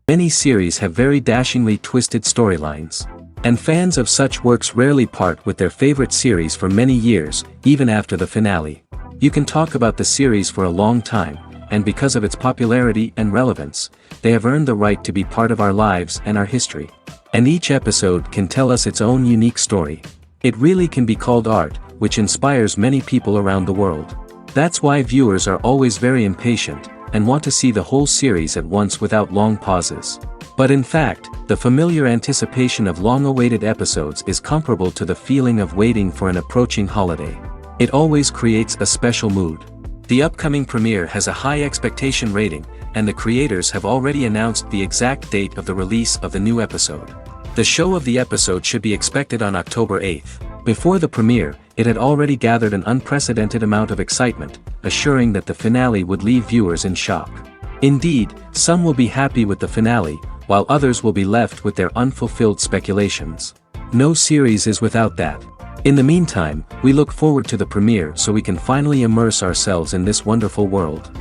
Many series have very dashingly twisted storylines. And fans of such works rarely part with their favorite series for many years, even after the finale. You can talk about the series for a long time, and because of its popularity and relevance, they have earned the right to be part of our lives and our history. And each episode can tell us its own unique story. It really can be called art, which inspires many people around the world. That's why viewers are always very impatient, and want to see the whole series at once without long pauses. But in fact, the familiar anticipation of long-awaited episodes is comparable to the feeling of waiting for an approaching holiday. It always creates a special mood. The upcoming premiere has a high expectation rating, and the creators have already announced the exact date of the release of the new episode. The show of the episode should be expected on October 8th. Before the premiere, it had already gathered an unprecedented amount of excitement, assuring that the finale would leave viewers in shock. Indeed, some will be happy with the finale, while others will be left with their unfulfilled speculations. No series is without that. In the meantime, we look forward to the premiere so we can finally immerse ourselves in this wonderful world.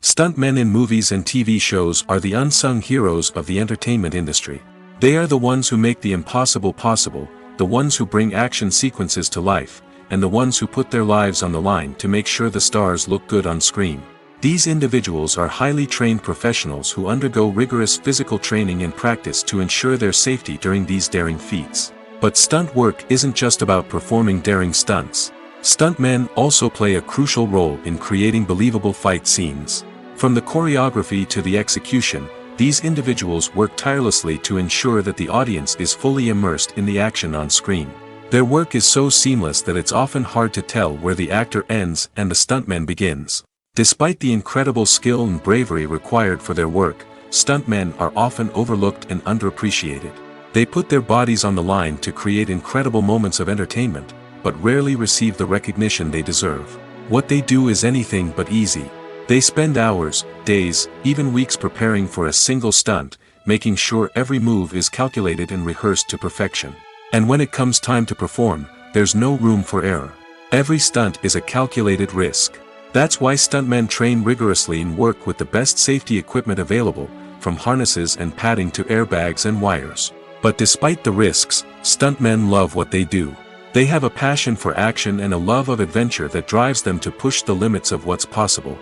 Stuntmen in movies and TV shows are the unsung heroes of the entertainment industry. They are the ones who make the impossible possible, the ones who bring action sequences to life, and the ones who put their lives on the line to make sure the stars look good on screen. These individuals are highly trained professionals who undergo rigorous physical training and practice to ensure their safety during these daring feats. But stunt work isn't just about performing daring stunts. Stuntmen also play a crucial role in creating believable fight scenes. From the choreography to the execution, these individuals work tirelessly to ensure that the audience is fully immersed in the action on screen. Their work is so seamless that it's often hard to tell where the actor ends and the stuntman begins. Despite the incredible skill and bravery required for their work, stuntmen are often overlooked and underappreciated. They put their bodies on the line to create incredible moments of entertainment, but rarely receive the recognition they deserve. What they do is anything but easy. They spend hours, days, even weeks preparing for a single stunt, making sure every move is calculated and rehearsed to perfection. And when it comes time to perform, there's no room for error. Every stunt is a calculated risk. That's why stuntmen train rigorously and work with the best safety equipment available, from harnesses and padding to airbags and wires. But despite the risks, stuntmen love what they do. They have a passion for action and a love of adventure that drives them to push the limits of what's possible.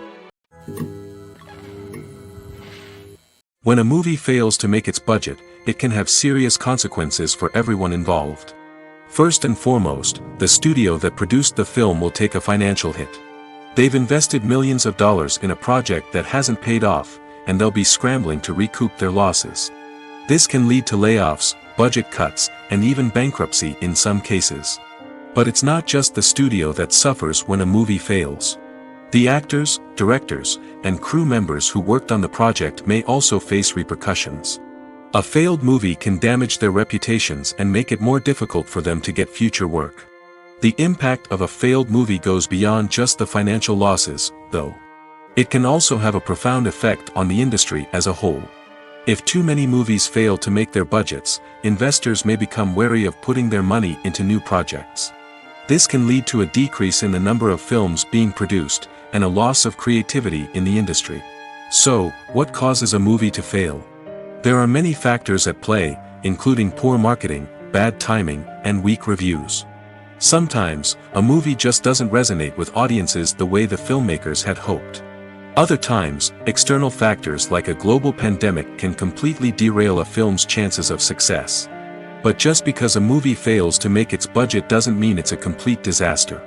When a movie fails to make its budget, it can have serious consequences for everyone involved. First and foremost, the studio that produced the film will take a financial hit. They've invested millions of dollars in a project that hasn't paid off, and they'll be scrambling to recoup their losses. This can lead to layoffs, budget cuts, and even bankruptcy in some cases. But it's not just the studio that suffers when a movie fails. The actors, directors, and crew members who worked on the project may also face repercussions. A failed movie can damage their reputations and make it more difficult for them to get future work. The impact of a failed movie goes beyond just the financial losses, though. It can also have a profound effect on the industry as a whole. If too many movies fail to make their budgets, investors may become wary of putting their money into new projects. This can lead to a decrease in the number of films being produced, and a loss of creativity in the industry. So, what causes a movie to fail? There are many factors at play, including poor marketing, bad timing, and weak reviews. Sometimes, a movie just doesn't resonate with audiences the way the filmmakers had hoped. Other times, external factors like a global pandemic can completely derail a film's chances of success. But just because a movie fails to make its budget doesn't mean it's a complete disaster.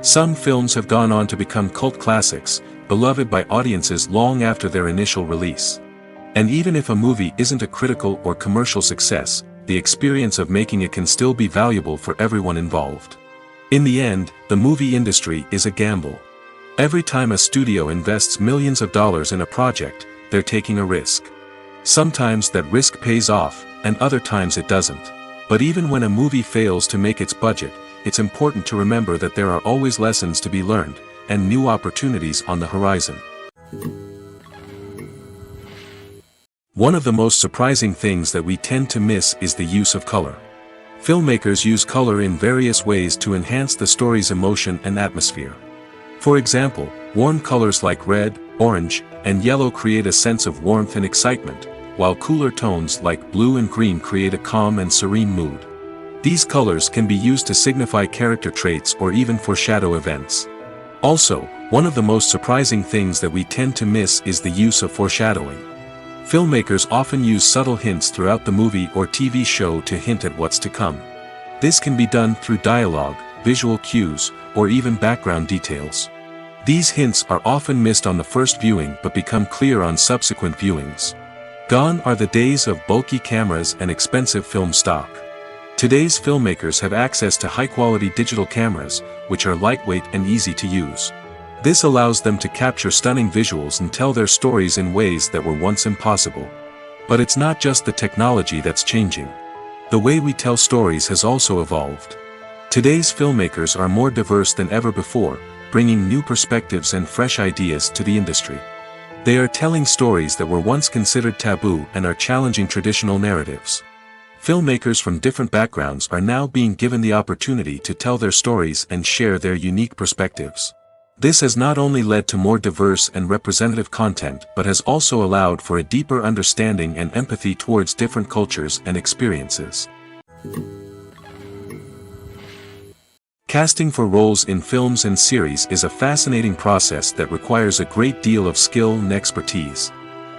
Some films have gone on to become cult classics, beloved by audiences long after their initial release. And even if a movie isn't a critical or commercial success, the experience of making it can still be valuable for everyone involved. In the end, the movie industry is a gamble. Every time a studio invests millions of dollars in a project, they're taking a risk. Sometimes that risk pays off, and other times it doesn't. But even when a movie fails to make its budget, it's important to remember that there are always lessons to be learned, and new opportunities on the horizon. One of the most surprising things that we tend to miss is the use of color. Filmmakers use color in various ways to enhance the story's emotion and atmosphere. For example, warm colors like red, orange, and yellow create a sense of warmth and excitement, while cooler tones like blue and green create a calm and serene mood. These colors can be used to signify character traits or even foreshadow events. Also, one of the most surprising things that we tend to miss is the use of foreshadowing. Filmmakers often use subtle hints throughout the movie or TV show to hint at what's to come. This can be done through dialogue, visual cues, or even background details. These hints are often missed on the first viewing but become clear on subsequent viewings. Gone are the days of bulky cameras and expensive film stock. Today's filmmakers have access to high-quality digital cameras, which are lightweight and easy to use. This allows them to capture stunning visuals and tell their stories in ways that were once impossible. But it's not just the technology that's changing. The way we tell stories has also evolved. Today's filmmakers are more diverse than ever before, bringing new perspectives and fresh ideas to the industry. They are telling stories that were once considered taboo and are challenging traditional narratives. Filmmakers from different backgrounds are now being given the opportunity to tell their stories and share their unique perspectives. This has not only led to more diverse and representative content but has also allowed for a deeper understanding and empathy towards different cultures and experiences. Casting for roles in films and series is a fascinating process that requires a great deal of skill and expertise.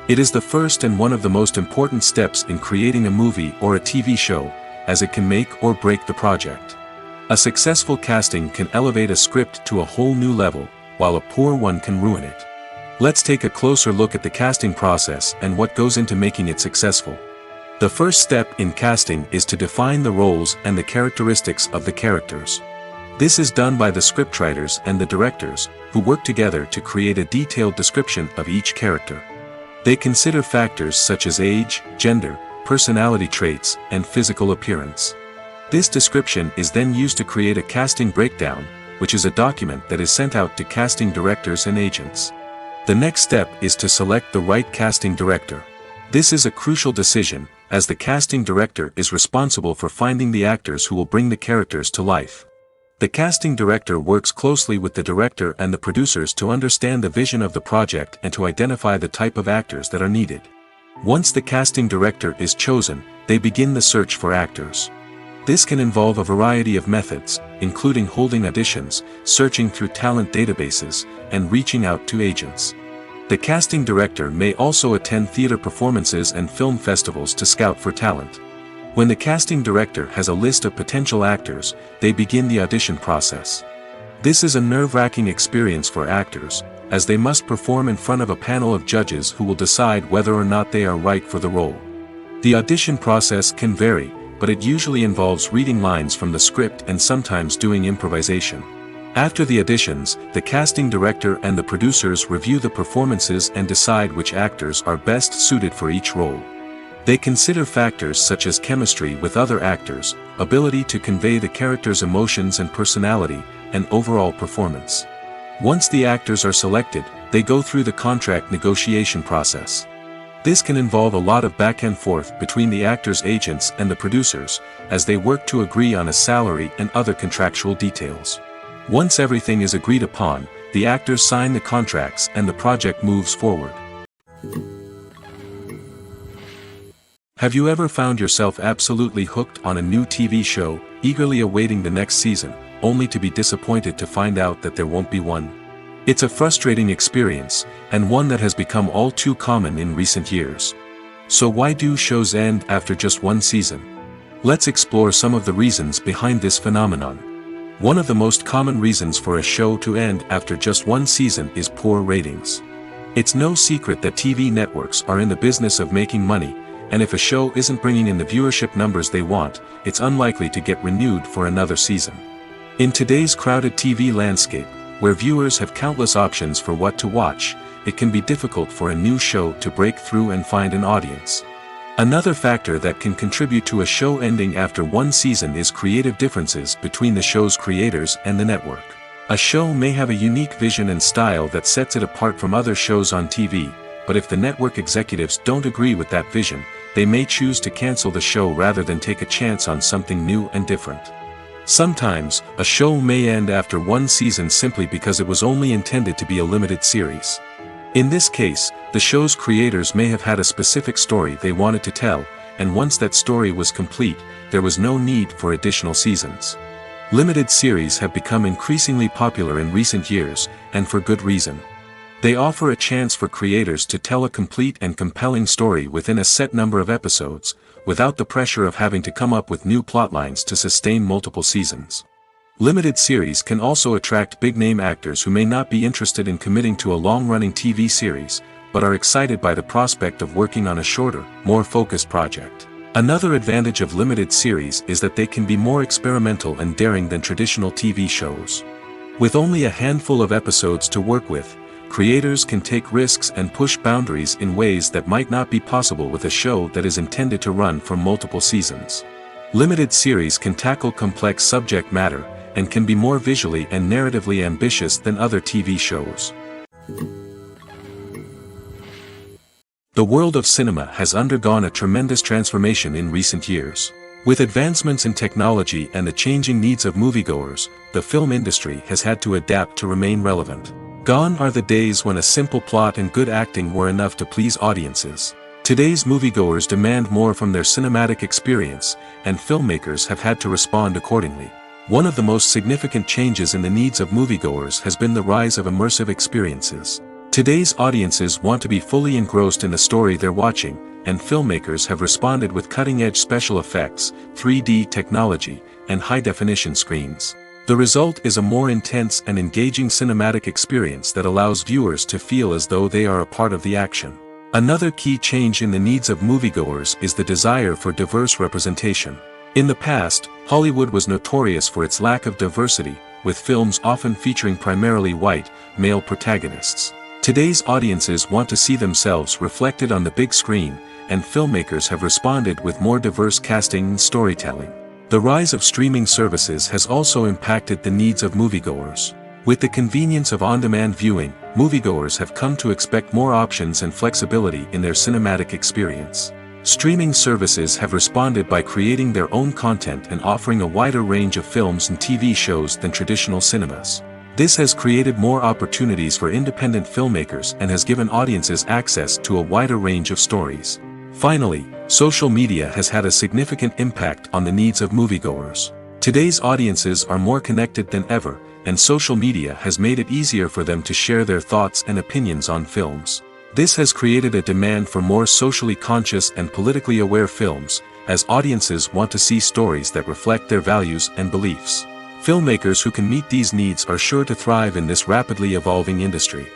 It is the first and one of the most important steps in creating a movie or a TV show, as it can make or break the project. A successful casting can elevate a script to a whole new level, while a poor one can ruin it. Let's take a closer look at the casting process and what goes into making it successful. The first step in casting is to define the roles and the characteristics of the characters. This is done by the scriptwriters and the directors, who work together to create a detailed description of each character. They consider factors such as age, gender, personality traits, and physical appearance. This description is then used to create a casting breakdown, which is a document that is sent out to casting directors and agents. The next step is to select the right casting director. This is a crucial decision, as the casting director is responsible for finding the actors who will bring the characters to life. The casting director works closely with the director and the producers to understand the vision of the project and to identify the type of actors that are needed. Once the casting director is chosen, they begin the search for actors. This can involve a variety of methods, including holding auditions, searching through talent databases, and reaching out to agents. The casting director may also attend theater performances and film festivals to scout for talent. When the casting director has a list of potential actors, they begin the audition process. This is a nerve-wracking experience for actors, as they must perform in front of a panel of judges who will decide whether or not they are right for the role. The audition process can vary, but it usually involves reading lines from the script and sometimes doing improvisation. After the auditions, the casting director and the producers review the performances and decide which actors are best suited for each role. They consider factors such as chemistry with other actors, ability to convey the character's emotions and personality, and overall performance. Once the actors are selected, they go through the contract negotiation process. This can involve a lot of back and forth between the actors' agents and the producers, as they work to agree on a salary and other contractual details. Once everything is agreed upon, the actors sign the contracts and the project moves forward. Have you ever found yourself absolutely hooked on a new TV show, eagerly awaiting the next season, only to be disappointed to find out that there won't be one? It's a frustrating experience, and one that has become all too common in recent years. So why do shows end after just one season? Let's explore some of the reasons behind this phenomenon. One of the most common reasons for a show to end after just one season is poor ratings. It's no secret that TV networks are in the business of making money, and if a show isn't bringing in the viewership numbers they want, it's unlikely to get renewed for another season. In today's crowded TV landscape, where viewers have countless options for what to watch, it can be difficult for a new show to break through and find an audience. Another factor that can contribute to a show ending after one season is creative differences between the show's creators and the network. A show may have a unique vision and style that sets it apart from other shows on TV, but if the network executives don't agree with that vision, they may choose to cancel the show rather than take a chance on something new and different. Sometimes, a show may end after one season simply because it was only intended to be a limited series. In this case, the show's creators may have had a specific story they wanted to tell, and once that story was complete, there was no need for additional seasons. Limited series have become increasingly popular in recent years, and for good reason. They offer a chance for creators to tell a complete and compelling story within a set number of episodes, without the pressure of having to come up with new plotlines to sustain multiple seasons. Limited series can also attract big-name actors who may not be interested in committing to a long-running TV series, but are excited by the prospect of working on a shorter, more focused project. Another advantage of limited series is that they can be more experimental and daring than traditional TV shows. With only a handful of episodes to work with, creators can take risks and push boundaries in ways that might not be possible with a show that is intended to run for multiple seasons. Limited series can tackle complex subject matter, and can be more visually and narratively ambitious than other TV shows. The world of cinema has undergone a tremendous transformation in recent years. With advancements in technology and the changing needs of moviegoers, the film industry has had to adapt to remain relevant. Gone are the days when a simple plot and good acting were enough to please audiences. Today's moviegoers demand more from their cinematic experience, and filmmakers have had to respond accordingly. One of the most significant changes in the needs of moviegoers has been the rise of immersive experiences. Today's audiences want to be fully engrossed in the story they're watching, and filmmakers have responded with cutting-edge special effects, 3D technology, and high-definition screens. The result is a more intense and engaging cinematic experience that allows viewers to feel as though they are a part of the action. Another key change in the needs of moviegoers is the desire for diverse representation. In the past, Hollywood was notorious for its lack of diversity, with films often featuring primarily white, male protagonists. Today's audiences want to see themselves reflected on the big screen, and filmmakers have responded with more diverse casting and storytelling. The rise of streaming services has also impacted the needs of moviegoers. With the convenience of on-demand viewing, moviegoers have come to expect more options and flexibility in their cinematic experience. Streaming services have responded by creating their own content and offering a wider range of films and TV shows than traditional cinemas. This has created more opportunities for independent filmmakers and has given audiences access to a wider range of stories. Finally, social media has had a significant impact on the needs of moviegoers. Today's audiences are more connected than ever, and social media has made it easier for them to share their thoughts and opinions on films. This has created a demand for more socially conscious and politically aware films, as audiences want to see stories that reflect their values and beliefs. Filmmakers who can meet these needs are sure to thrive in this rapidly evolving industry.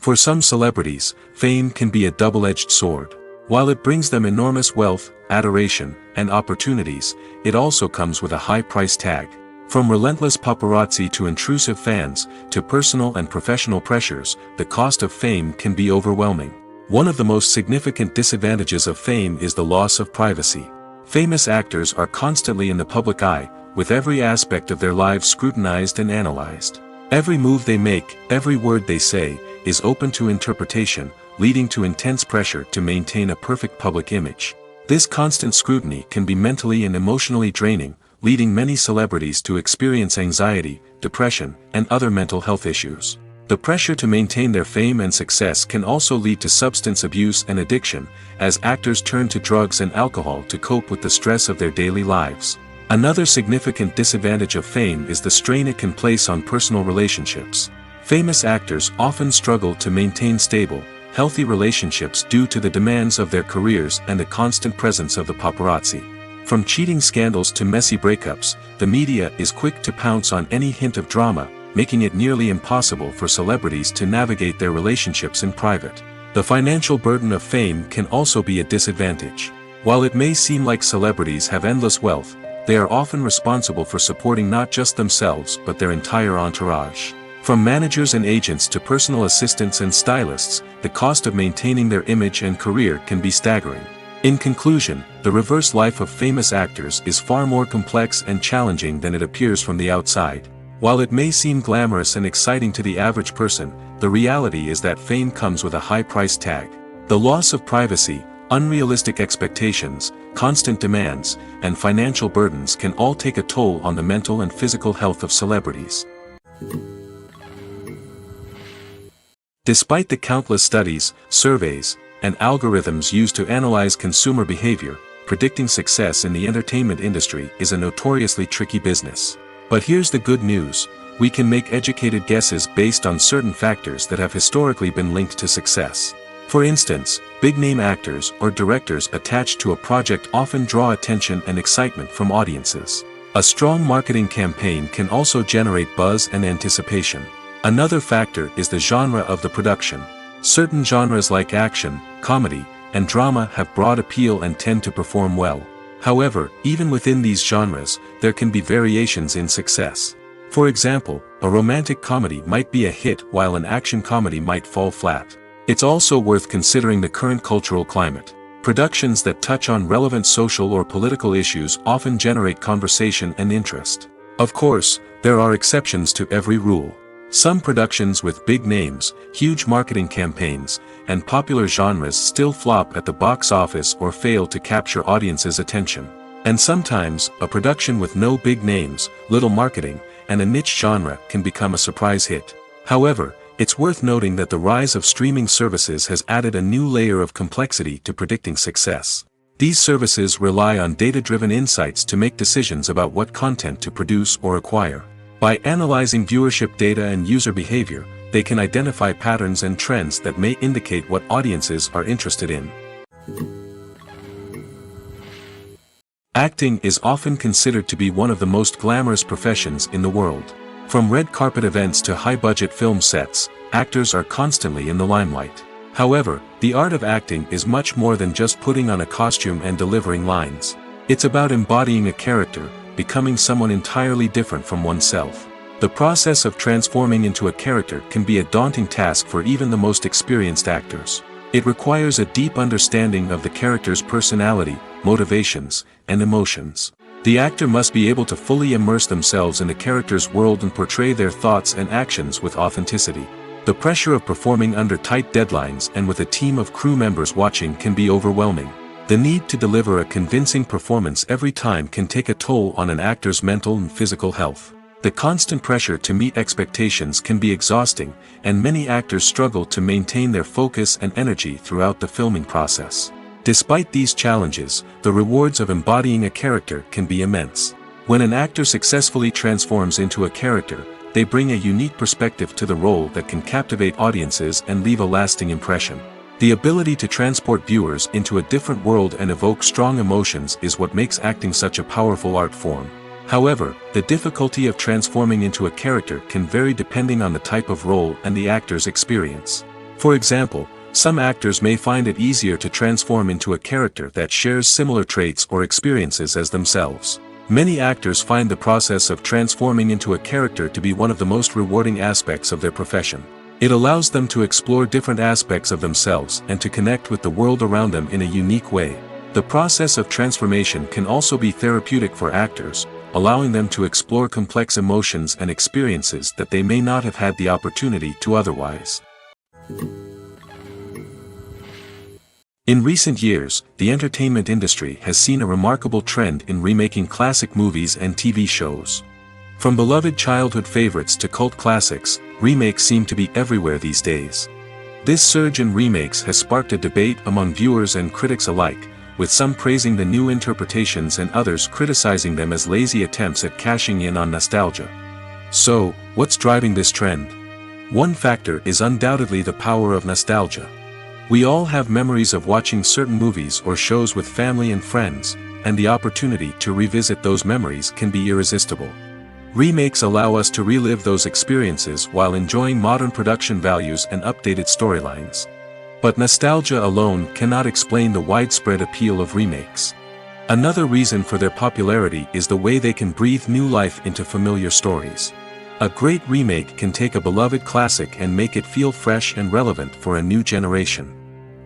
For some celebrities, fame can be a double-edged sword. While it brings them enormous wealth, adoration, and opportunities, it also comes with a high price tag. From relentless paparazzi to intrusive fans, to personal and professional pressures, the cost of fame can be overwhelming. One of the most significant disadvantages of fame is the loss of privacy. Famous actors are constantly in the public eye, with every aspect of their lives scrutinized and analyzed. Every move they make, every word they say, is open to interpretation, leading to intense pressure to maintain a perfect public image. This constant scrutiny can be mentally and emotionally draining, leading many celebrities to experience anxiety, depression, and other mental health issues. The pressure to maintain their fame and success can also lead to substance abuse and addiction, as actors turn to drugs and alcohol to cope with the stress of their daily lives. Another significant disadvantage of fame is the strain it can place on personal relationships. Famous actors often struggle to maintain stable, healthy relationships due to the demands of their careers and the constant presence of the paparazzi. From cheating scandals to messy breakups, the media is quick to pounce on any hint of drama, making it nearly impossible for celebrities to navigate their relationships in private. The financial burden of fame can also be a disadvantage. While it may seem like celebrities have endless wealth, they are often responsible for supporting not just themselves but their entire entourage. From managers and agents to personal assistants and stylists, the cost of maintaining their image and career can be staggering. In conclusion, the reverse life of famous actors is far more complex and challenging than it appears from the outside. While it may seem glamorous and exciting to the average person, the reality is that fame comes with a high price tag. The loss of privacy, unrealistic expectations, constant demands, and financial burdens can all take a toll on the mental and physical health of celebrities. Despite the countless studies, surveys, and algorithms used to analyze consumer behavior, predicting success in the entertainment industry is a notoriously tricky business. But here's the good news: we can make educated guesses based on certain factors that have historically been linked to success. For instance, big-name actors or directors attached to a project often draw attention and excitement from audiences. A strong marketing campaign can also generate buzz and anticipation. Another factor is the genre of the production. Certain genres like action, comedy, and drama have broad appeal and tend to perform well. However, even within these genres, there can be variations in success. For example, a romantic comedy might be a hit while an action comedy might fall flat. It's also worth considering the current cultural climate. Productions that touch on relevant social or political issues often generate conversation and interest. Of course, there are exceptions to every rule. Some productions with big names, huge marketing campaigns, and popular genres still flop at the box office or fail to capture audiences' attention. And sometimes, a production with no big names, little marketing, and a niche genre can become a surprise hit. However, it's worth noting that the rise of streaming services has added a new layer of complexity to predicting success. These services rely on data-driven insights to make decisions about what content to produce or acquire. By analyzing viewership data and user behavior, they can identify patterns and trends that may indicate what audiences are interested in. Acting is often considered to be one of the most glamorous professions in the world. From red carpet events to high-budget film sets, actors are constantly in the limelight. However, the art of acting is much more than just putting on a costume and delivering lines. It's about embodying a character, becoming someone entirely different from oneself. The process of transforming into a character can be a daunting task for even the most experienced actors. It requires a deep understanding of the character's personality, motivations, and emotions. The actor must be able to fully immerse themselves in the character's world and portray their thoughts and actions with authenticity. The pressure of performing under tight deadlines and with a team of crew members watching can be overwhelming. The need to deliver a convincing performance every time can take a toll on an actor's mental and physical health. The constant pressure to meet expectations can be exhausting, and many actors struggle to maintain their focus and energy throughout the filming process. Despite these challenges, the rewards of embodying a character can be immense. When an actor successfully transforms into a character, they bring a unique perspective to the role that can captivate audiences and leave a lasting impression. The ability to transport viewers into a different world and evoke strong emotions is what makes acting such a powerful art form. However, the difficulty of transforming into a character can vary depending on the type of role and the actor's experience. For example, some actors may find it easier to transform into a character that shares similar traits or experiences as themselves. Many actors find the process of transforming into a character to be one of the most rewarding aspects of their profession. It allows them to explore different aspects of themselves and to connect with the world around them in a unique way. The process of transformation can also be therapeutic for actors, allowing them to explore complex emotions and experiences that they may not have had the opportunity to otherwise. In recent years, the entertainment industry has seen a remarkable trend in remaking classic movies and TV shows. From beloved childhood favorites to cult classics, remakes seem to be everywhere these days. This surge in remakes has sparked a debate among viewers and critics alike, with some praising the new interpretations and others criticizing them as lazy attempts at cashing in on nostalgia. So, what's driving this trend? One factor is undoubtedly the power of nostalgia. We all have memories of watching certain movies or shows with family and friends, and the opportunity to revisit those memories can be irresistible. Remakes allow us to relive those experiences while enjoying modern production values and updated storylines. But nostalgia alone cannot explain the widespread appeal of remakes. Another reason for their popularity is the way they can breathe new life into familiar stories. A great remake can take a beloved classic and make it feel fresh and relevant for a new generation.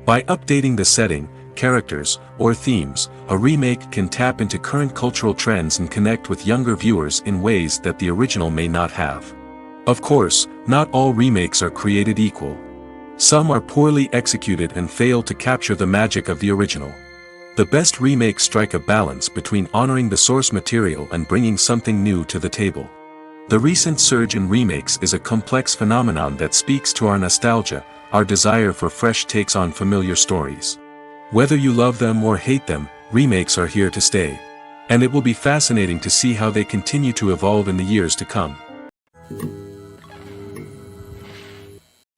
By updating the setting, characters, or themes, a remake can tap into current cultural trends and connect with younger viewers in ways that the original may not have. Of course, not all remakes are created equal. Some are poorly executed and fail to capture the magic of the original. The best remakes strike a balance between honoring the source material and bringing something new to the table. The recent surge in remakes is a complex phenomenon that speaks to our nostalgia, our desire for fresh takes on familiar stories. Whether you love them or hate them, remakes are here to stay. And it will be fascinating to see how they continue to evolve in the years to come.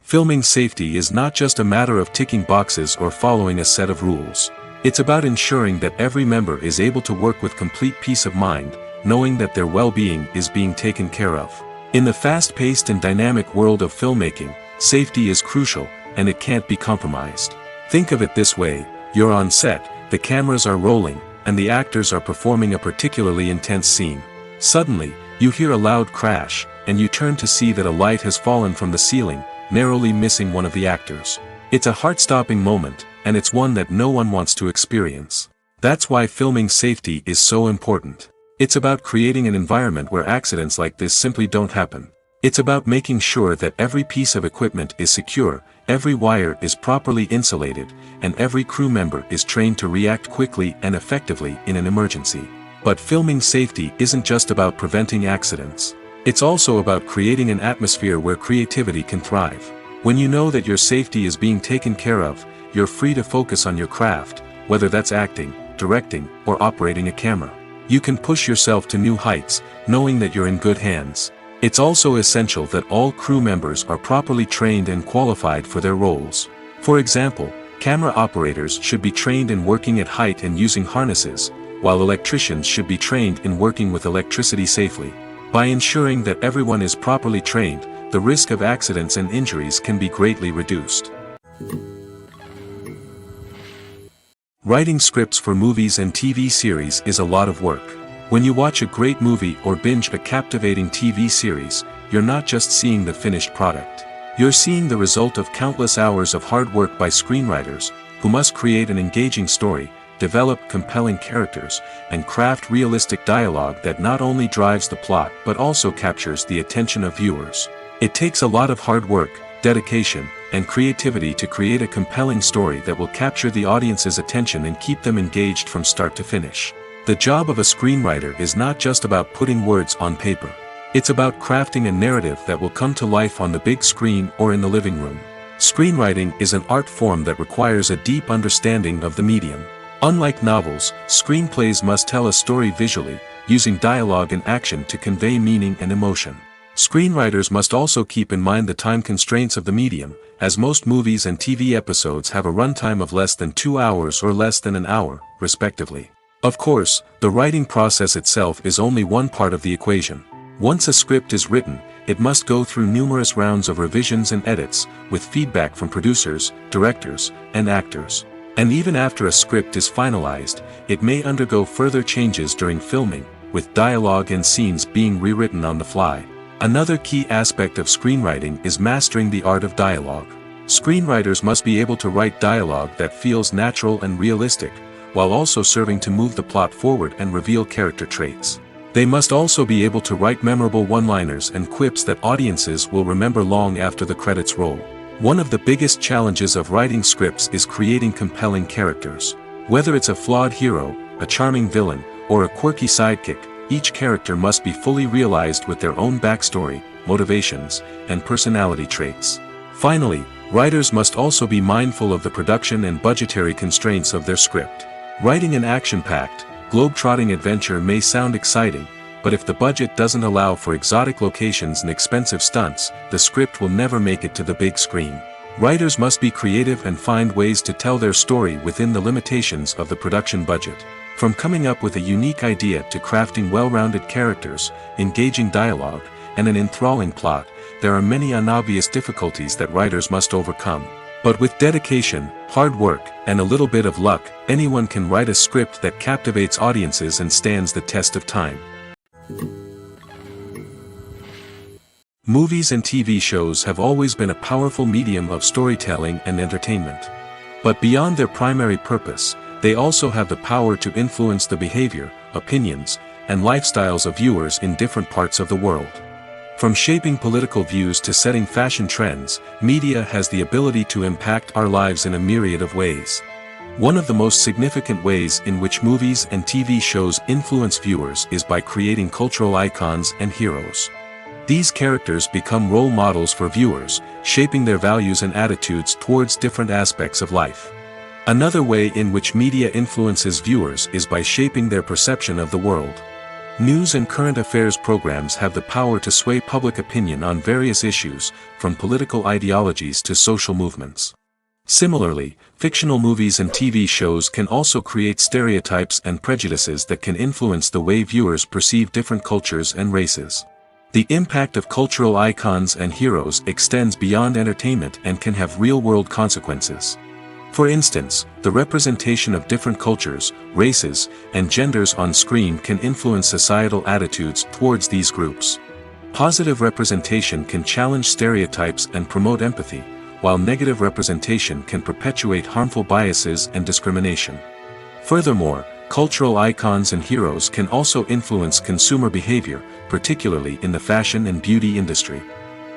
Filming safety is not just a matter of ticking boxes or following a set of rules. It's about ensuring that every member is able to work with complete peace of mind, knowing that their well-being is being taken care of. In the fast-paced and dynamic world of filmmaking, safety is crucial, and it can't be compromised. Think of it this way: you're on set, the cameras are rolling, and the actors are performing a particularly intense scene. Suddenly, you hear a loud crash, and you turn to see that a light has fallen from the ceiling, narrowly missing one of the actors. It's a heart-stopping moment, and it's one that no one wants to experience. That's why filming safety is so important. It's about creating an environment where accidents like this simply don't happen. It's about making sure that every piece of equipment is secure, every wire is properly insulated, and every crew member is trained to react quickly and effectively in an emergency. But filming safety isn't just about preventing accidents. It's also about creating an atmosphere where creativity can thrive. When you know that your safety is being taken care of, you're free to focus on your craft, whether that's acting, directing, or operating a camera. You can push yourself to new heights, knowing that you're in good hands. It's also essential that all crew members are properly trained and qualified for their roles. For example, camera operators should be trained in working at height and using harnesses, while electricians should be trained in working with electricity safely. By ensuring that everyone is properly trained, the risk of accidents and injuries can be greatly reduced. Writing scripts for movies and TV series is a lot of work. When you watch a great movie or binge a captivating TV series, you're not just seeing the finished product. You're seeing the result of countless hours of hard work by screenwriters, who must create an engaging story, develop compelling characters, and craft realistic dialogue that not only drives the plot but also captures the attention of viewers. It takes a lot of hard work, dedication, and creativity to create a compelling story that will capture the audience's attention and keep them engaged from start to finish. The job of a screenwriter is not just about putting words on paper. It's about crafting a narrative that will come to life on the big screen or in the living room. Screenwriting is an art form that requires a deep understanding of the medium. Unlike novels, screenplays must tell a story visually, using dialogue and action to convey meaning and emotion. Screenwriters must also keep in mind the time constraints of the medium, as most movies and TV episodes have a runtime of less than 2 hours or less than an hour, respectively. Of course, the writing process itself is only one part of the equation. Once a script is written, it must go through numerous rounds of revisions and edits, with feedback from producers, directors, and actors. And even after a script is finalized, it may undergo further changes during filming, with dialogue and scenes being rewritten on the fly. Another key aspect of screenwriting is mastering the art of dialogue. Screenwriters must be able to write dialogue that feels natural and realistic, while also serving to move the plot forward and reveal character traits. They must also be able to write memorable one-liners and quips that audiences will remember long after the credits roll. One of the biggest challenges of writing scripts is creating compelling characters. Whether it's a flawed hero, a charming villain, or a quirky sidekick, each character must be fully realized with their own backstory, motivations, and personality traits. Finally, writers must also be mindful of the production and budgetary constraints of their script. Writing an action-packed, globe-trotting adventure may sound exciting, but if the budget doesn't allow for exotic locations and expensive stunts, the script will never make it to the big screen. Writers must be creative and find ways to tell their story within the limitations of the production budget. From coming up with a unique idea to crafting well-rounded characters, engaging dialogue, and an enthralling plot, there are many unobvious difficulties that writers must overcome. But with dedication, hard work, and a little bit of luck, anyone can write a script that captivates audiences and stands the test of time. Movies and TV shows have always been a powerful medium of storytelling and entertainment. But beyond their primary purpose, they also have the power to influence the behavior, opinions, and lifestyles of viewers in different parts of the world. From shaping political views to setting fashion trends, media has the ability to impact our lives in a myriad of ways. One of the most significant ways in which movies and TV shows influence viewers is by creating cultural icons and heroes. These characters become role models for viewers, shaping their values and attitudes towards different aspects of life. Another way in which media influences viewers is by shaping their perception of the world. News and current affairs programs have the power to sway public opinion on various issues, from political ideologies to social movements. Similarly, fictional movies and TV shows can also create stereotypes and prejudices that can influence the way viewers perceive different cultures and races. The impact of cultural icons and heroes extends beyond entertainment and can have real-world consequences. For instance, the representation of different cultures, races, and genders on screen can influence societal attitudes towards these groups. Positive representation can challenge stereotypes and promote empathy, while negative representation can perpetuate harmful biases and discrimination. Furthermore, cultural icons and heroes can also influence consumer behavior, particularly in the fashion and beauty industry.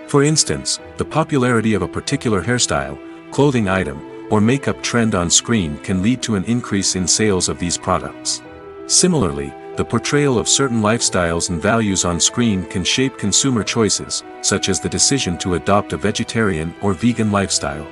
For instance, the popularity of a particular hairstyle, clothing item, or makeup trend on screen can lead to an increase in sales of these products. Similarly, the portrayal of certain lifestyles and values on screen can shape consumer choices, such as the decision to adopt a vegetarian or vegan lifestyle.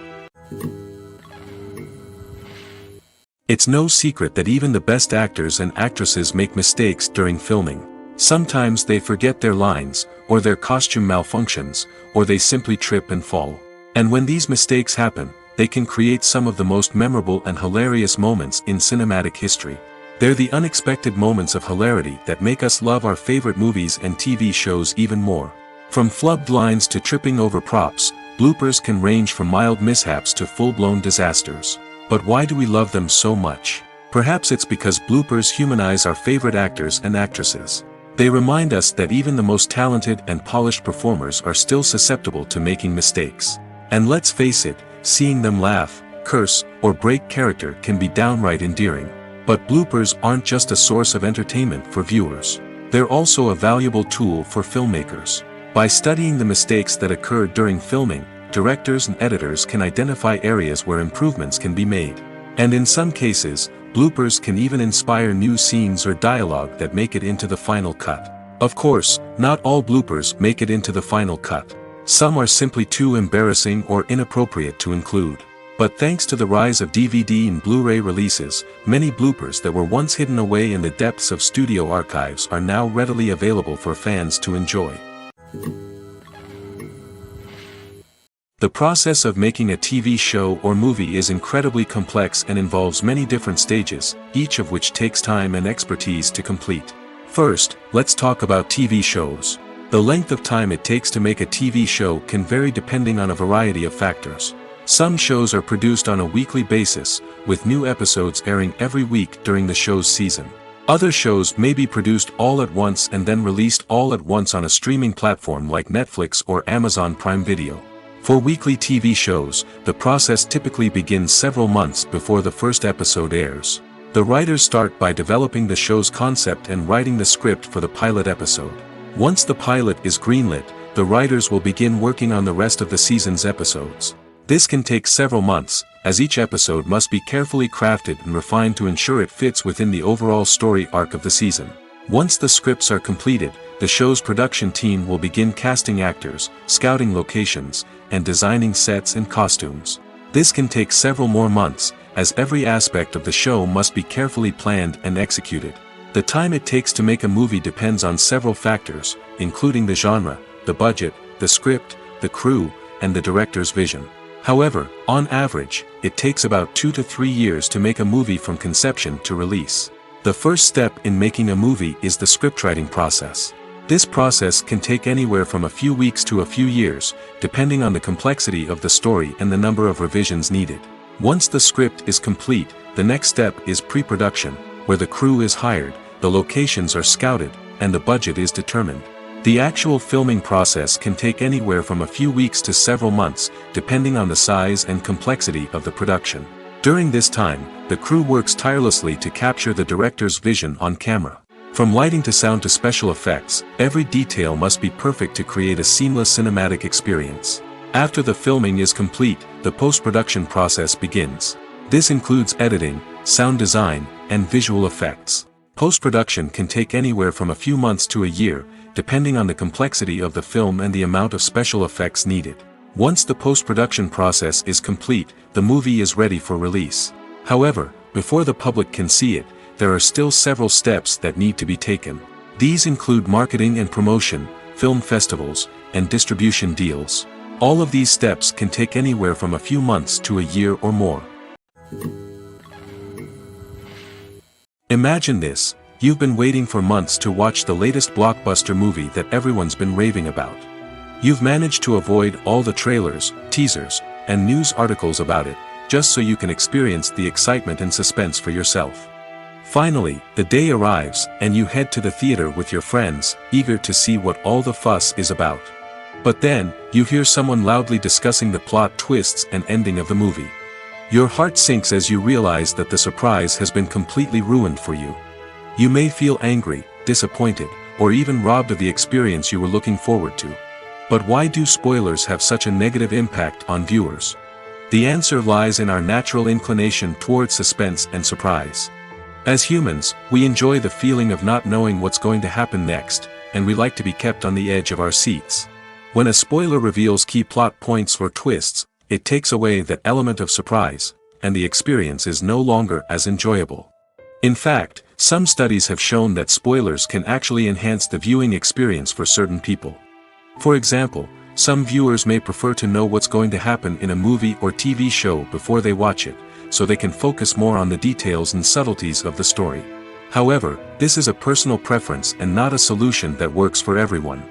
It's no secret that even the best actors and actresses make mistakes during filming. Sometimes they forget their lines, or their costume malfunctions, or they simply trip and fall. And when these mistakes happen, they can create some of the most memorable and hilarious moments in cinematic history. They're the unexpected moments of hilarity that make us love our favorite movies and TV shows even more. From flubbed lines to tripping over props, bloopers can range from mild mishaps to full-blown disasters. But why do we love them so much? Perhaps it's because bloopers humanize our favorite actors and actresses. They remind us that even the most talented and polished performers are still susceptible to making mistakes. And let's face it, seeing them laugh, curse, or break character can be downright endearing. But bloopers aren't just a source of entertainment for viewers. They're also a valuable tool for filmmakers. By studying the mistakes that occurred during filming, directors and editors can identify areas where improvements can be made. And in some cases, bloopers can even inspire new scenes or dialogue that make it into the final cut. Of course, not all bloopers make it into the final cut. Some are simply too embarrassing or inappropriate to include. But thanks to the rise of DVD and Blu-ray releases, many bloopers that were once hidden away in the depths of studio archives are now readily available for fans to enjoy. The process of making a TV show or movie is incredibly complex and involves many different stages, each of which takes time and expertise to complete. First, let's talk about TV shows. The length of time it takes to make a TV show can vary depending on a variety of factors. Some shows are produced on a weekly basis, with new episodes airing every week during the show's season. Other shows may be produced all at once and then released all at once on a streaming platform like Netflix or Amazon Prime Video. For weekly TV shows, the process typically begins several months before the first episode airs. The writers start by developing the show's concept and writing the script for the pilot episode. Once the pilot is greenlit, the writers will begin working on the rest of the season's episodes. This can take several months, as each episode must be carefully crafted and refined to ensure it fits within the overall story arc of the season. Once the scripts are completed, the show's production team will begin casting actors, scouting locations, and designing sets and costumes. This can take several more months, as every aspect of the show must be carefully planned and executed. The time it takes to make a movie depends on several factors, including the genre, the budget, the script, the crew, and the director's vision. However, on average, it takes about 2 to 3 years to make a movie from conception to release. The first step in making a movie is the scriptwriting process. This process can take anywhere from a few weeks to a few years, depending on the complexity of the story and the number of revisions needed. Once the script is complete, the next step is pre-production, where the crew is hired, the locations are scouted, and the budget is determined. The actual filming process can take anywhere from a few weeks to several months, depending on the size and complexity of the production. During this time, the crew works tirelessly to capture the director's vision on camera. From lighting to sound to special effects, every detail must be perfect to create a seamless cinematic experience. After the filming is complete, the post-production process begins. This includes editing, sound design, and visual effects. Post-production can take anywhere from a few months to a year, depending on the complexity of the film and the amount of special effects needed. Once the post-production process is complete, the movie is ready for release. However, before the public can see it, there are still several steps that need to be taken. These include marketing and promotion, film festivals, and distribution deals. All of these steps can take anywhere from a few months to a year or more. Imagine this: you've been waiting for months to watch the latest blockbuster movie that everyone's been raving about. You've managed to avoid all the trailers, teasers, and news articles about it, just so you can experience the excitement and suspense for yourself. Finally, the day arrives, and you head to the theater with your friends, eager to see what all the fuss is about. But then, you hear someone loudly discussing the plot twists and ending of the movie. Your heart sinks as you realize that the surprise has been completely ruined for you. You may feel angry, disappointed, or even robbed of the experience you were looking forward to. But why do spoilers have such a negative impact on viewers? The answer lies in our natural inclination towards suspense and surprise. As humans, we enjoy the feeling of not knowing what's going to happen next, and we like to be kept on the edge of our seats. When a spoiler reveals key plot points or twists, it takes away that element of surprise, and the experience is no longer as enjoyable. In fact, some studies have shown that spoilers can actually enhance the viewing experience for certain people. For example, some viewers may prefer to know what's going to happen in a movie or TV show before they watch it, so they can focus more on the details and subtleties of the story. However, this is a personal preference and not a solution that works for everyone.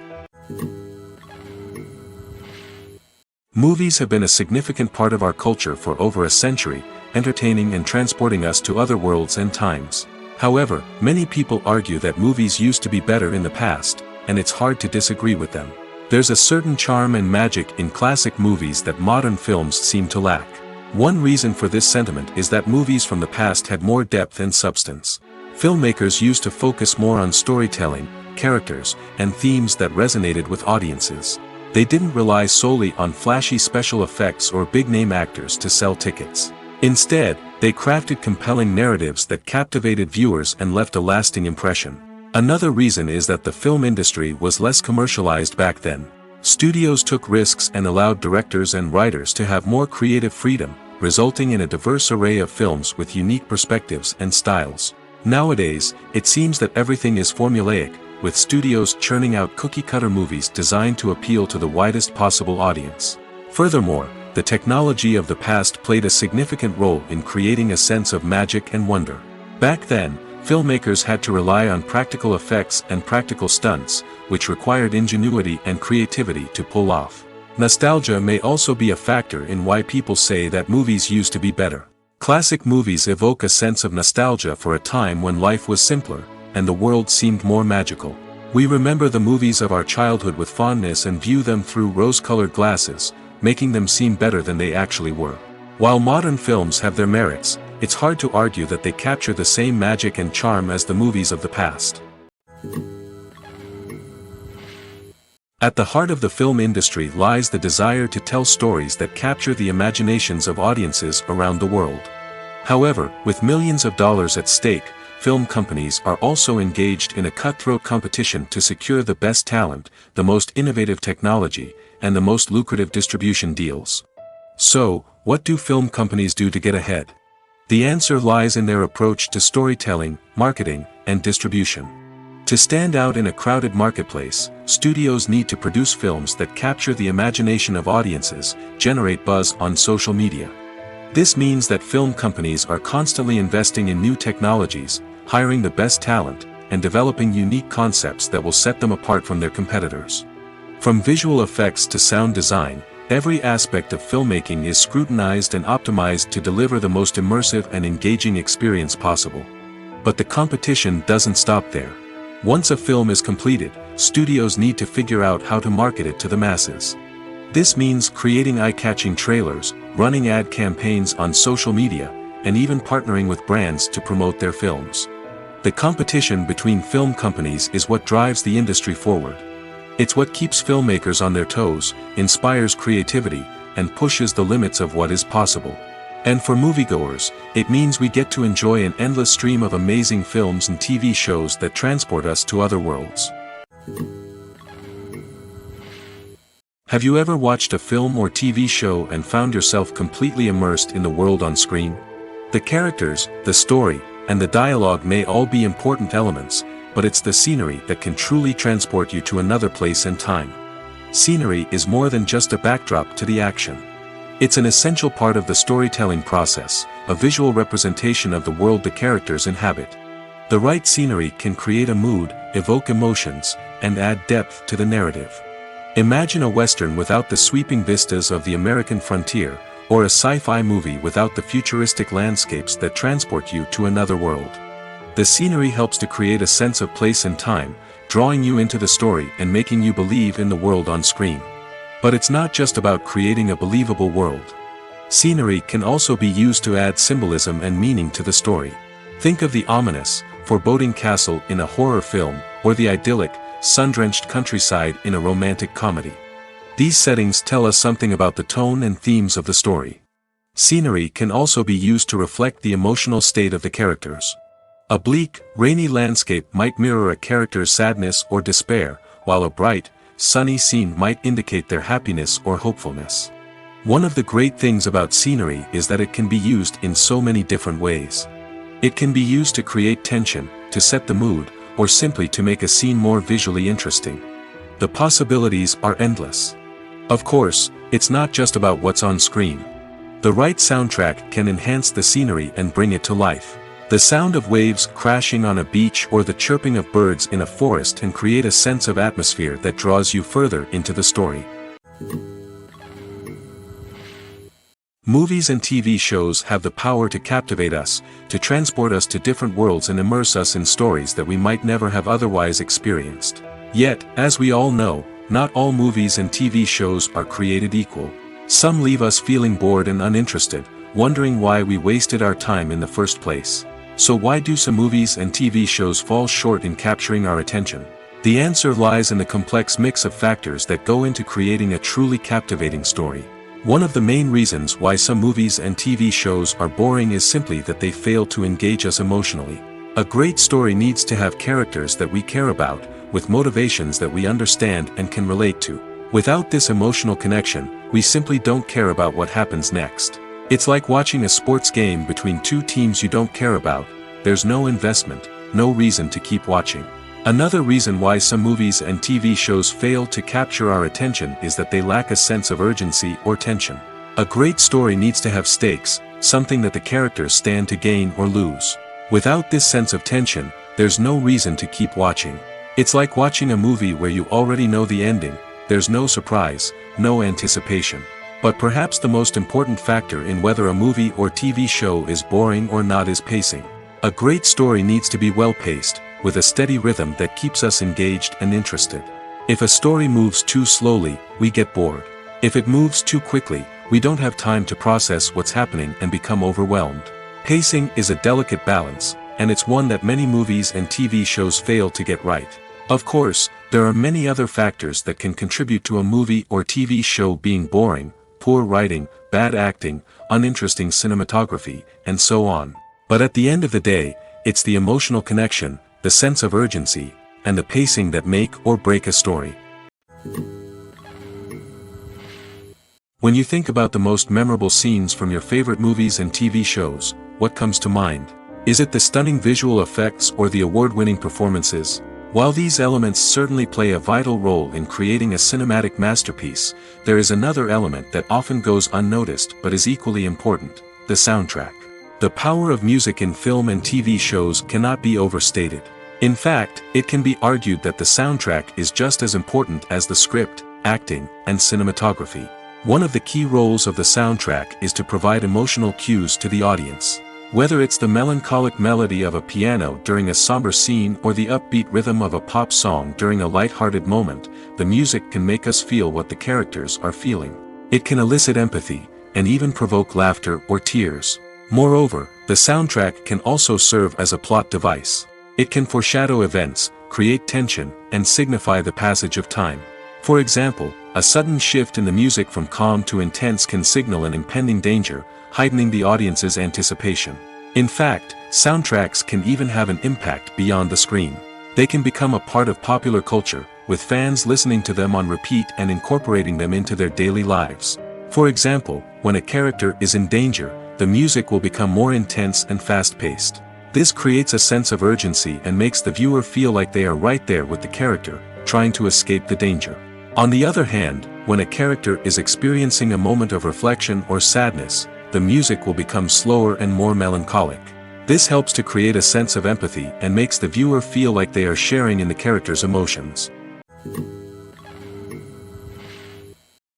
Movies have been a significant part of our culture for over a century, entertaining and transporting us to other worlds and times. However, many people argue that movies used to be better in the past, and it's hard to disagree with them. There's a certain charm and magic in classic movies that modern films seem to lack. One reason for this sentiment is that movies from the past had more depth and substance. Filmmakers used to focus more on storytelling, characters, and themes that resonated with audiences. They didn't rely solely on flashy special effects or big-name actors to sell tickets. Instead, they crafted compelling narratives that captivated viewers and left a lasting impression. Another reason is that the film industry was less commercialized back then. Studios took risks and allowed directors and writers to have more creative freedom, resulting in a diverse array of films with unique perspectives and styles. Nowadays, it seems that everything is formulaic, with studios churning out cookie-cutter movies designed to appeal to the widest possible audience. Furthermore, the technology of the past played a significant role in creating a sense of magic and wonder. Back then, filmmakers had to rely on practical effects and practical stunts, which required ingenuity and creativity to pull off. Nostalgia may also be a factor in why people say that movies used to be better. Classic movies evoke a sense of nostalgia for a time when life was simpler, and the world seemed more magical. We remember the movies of our childhood with fondness and view them through rose-colored glasses, making them seem better than they actually were. While modern films have their merits, it's hard to argue that they capture the same magic and charm as the movies of the past. At the heart of the film industry lies the desire to tell stories that capture the imaginations of audiences around the world. However, with millions of dollars at stake, film companies are also engaged in a cutthroat competition to secure the best talent, the most innovative technology, and the most lucrative distribution deals. So, what do film companies do to get ahead? The answer lies in their approach to storytelling, marketing, and distribution. To stand out in a crowded marketplace, studios need to produce films that capture the imagination of audiences, generate buzz on social media. This means that film companies are constantly investing in new technologies, hiring the best talent, and developing unique concepts that will set them apart from their competitors. From visual effects to sound design, every aspect of filmmaking is scrutinized and optimized to deliver the most immersive and engaging experience possible. But the competition doesn't stop there. Once a film is completed, studios need to figure out how to market it to the masses. This means creating eye-catching trailers, running ad campaigns on social media, and even partnering with brands to promote their films. The competition between film companies is what drives the industry forward. It's what keeps filmmakers on their toes, inspires creativity, and pushes the limits of what is possible. And for moviegoers, it means we get to enjoy an endless stream of amazing films and TV shows that transport us to other worlds. Have you ever watched a film or TV show and found yourself completely immersed in the world on screen? The characters, the story, and the dialogue may all be important elements, but it's the scenery that can truly transport you to another place and time. Scenery is more than just a backdrop to the action. It's an essential part of the storytelling process, a visual representation of the world the characters inhabit. The right scenery can create a mood, evoke emotions, and add depth to the narrative. Imagine a Western without the sweeping vistas of the American frontier, or a sci-fi movie without the futuristic landscapes that transport you to another world. The scenery helps to create a sense of place and time, drawing you into the story and making you believe in the world on screen. But it's not just about creating a believable world. Scenery can also be used to add symbolism and meaning to the story. Think of the ominous, foreboding castle in a horror film, or the idyllic, sun-drenched countryside in a romantic comedy. These settings tell us something about the tone and themes of the story. Scenery can also be used to reflect the emotional state of the characters. A bleak, rainy landscape might mirror a character's sadness or despair, while a bright, sunny scene might indicate their happiness or hopefulness. One of the great things about scenery is that it can be used in so many different ways. It can be used to create tension, to set the mood, or simply to make a scene more visually interesting. The possibilities are endless. Of course, it's not just about what's on screen. The right soundtrack can enhance the scenery and bring it to life. The sound of waves crashing on a beach or the chirping of birds in a forest can create a sense of atmosphere that draws you further into the story. Movies and TV shows have the power to captivate us, to transport us to different worlds and immerse us in stories that we might never have otherwise experienced. Yet, as we all know, not all movies and TV shows are created equal. Some leave us feeling bored and uninterested, wondering why we wasted our time in the first place. So why do some movies and TV shows fall short in capturing our attention? The answer lies in the complex mix of factors that go into creating a truly captivating story. One of the main reasons why some movies and TV shows are boring is simply that they fail to engage us emotionally. A great story needs to have characters that we care about, with motivations that we understand and can relate to. Without this emotional connection, we simply don't care about what happens next. It's like watching a sports game between two teams you don't care about. There's no investment, no reason to keep watching. Another reason why some movies and TV shows fail to capture our attention is that they lack a sense of urgency or tension. A great story needs to have stakes, something that the characters stand to gain or lose. Without this sense of tension, there's no reason to keep watching. It's like watching a movie where you already know the ending. There's no surprise, no anticipation. But perhaps the most important factor in whether a movie or TV show is boring or not is pacing. A great story needs to be well-paced, with a steady rhythm that keeps us engaged and interested. If a story moves too slowly, we get bored. If it moves too quickly, we don't have time to process what's happening and become overwhelmed. Pacing is a delicate balance, and it's one that many movies and TV shows fail to get right. Of course, there are many other factors that can contribute to a movie or TV show being boring: poor writing, bad acting, uninteresting cinematography, and so on. But at the end of the day, it's the emotional connection, the sense of urgency, and the pacing that make or break a story. When you think about the most memorable scenes from your favorite movies and TV shows, what comes to mind? Is it the stunning visual effects or the award-winning performances? While these elements certainly play a vital role in creating a cinematic masterpiece, there is another element that often goes unnoticed but is equally important: the soundtrack. The power of music in film and TV shows cannot be overstated. In fact, it can be argued that the soundtrack is just as important as the script, acting, and cinematography. One of the key roles of the soundtrack is to provide emotional cues to the audience. Whether it's the melancholic melody of a piano during a somber scene or the upbeat rhythm of a pop song during a light-hearted moment, the music can make us feel what the characters are feeling. It can elicit empathy, and even provoke laughter or tears. Moreover, the soundtrack can also serve as a plot device. It can foreshadow events, create tension, and signify the passage of time. For example, a sudden shift in the music from calm to intense can signal an impending danger, heightening the audience's anticipation. In fact, soundtracks can even have an impact beyond the screen. They can become a part of popular culture, with fans listening to them on repeat and incorporating them into their daily lives. For example, when a character is in danger, the music will become more intense and fast-paced. This creates a sense of urgency and makes the viewer feel like they are right there with the character, trying to escape the danger. On the other hand, when a character is experiencing a moment of reflection or sadness, the music will become slower and more melancholic. This helps to create a sense of empathy and makes the viewer feel like they are sharing in the character's emotions.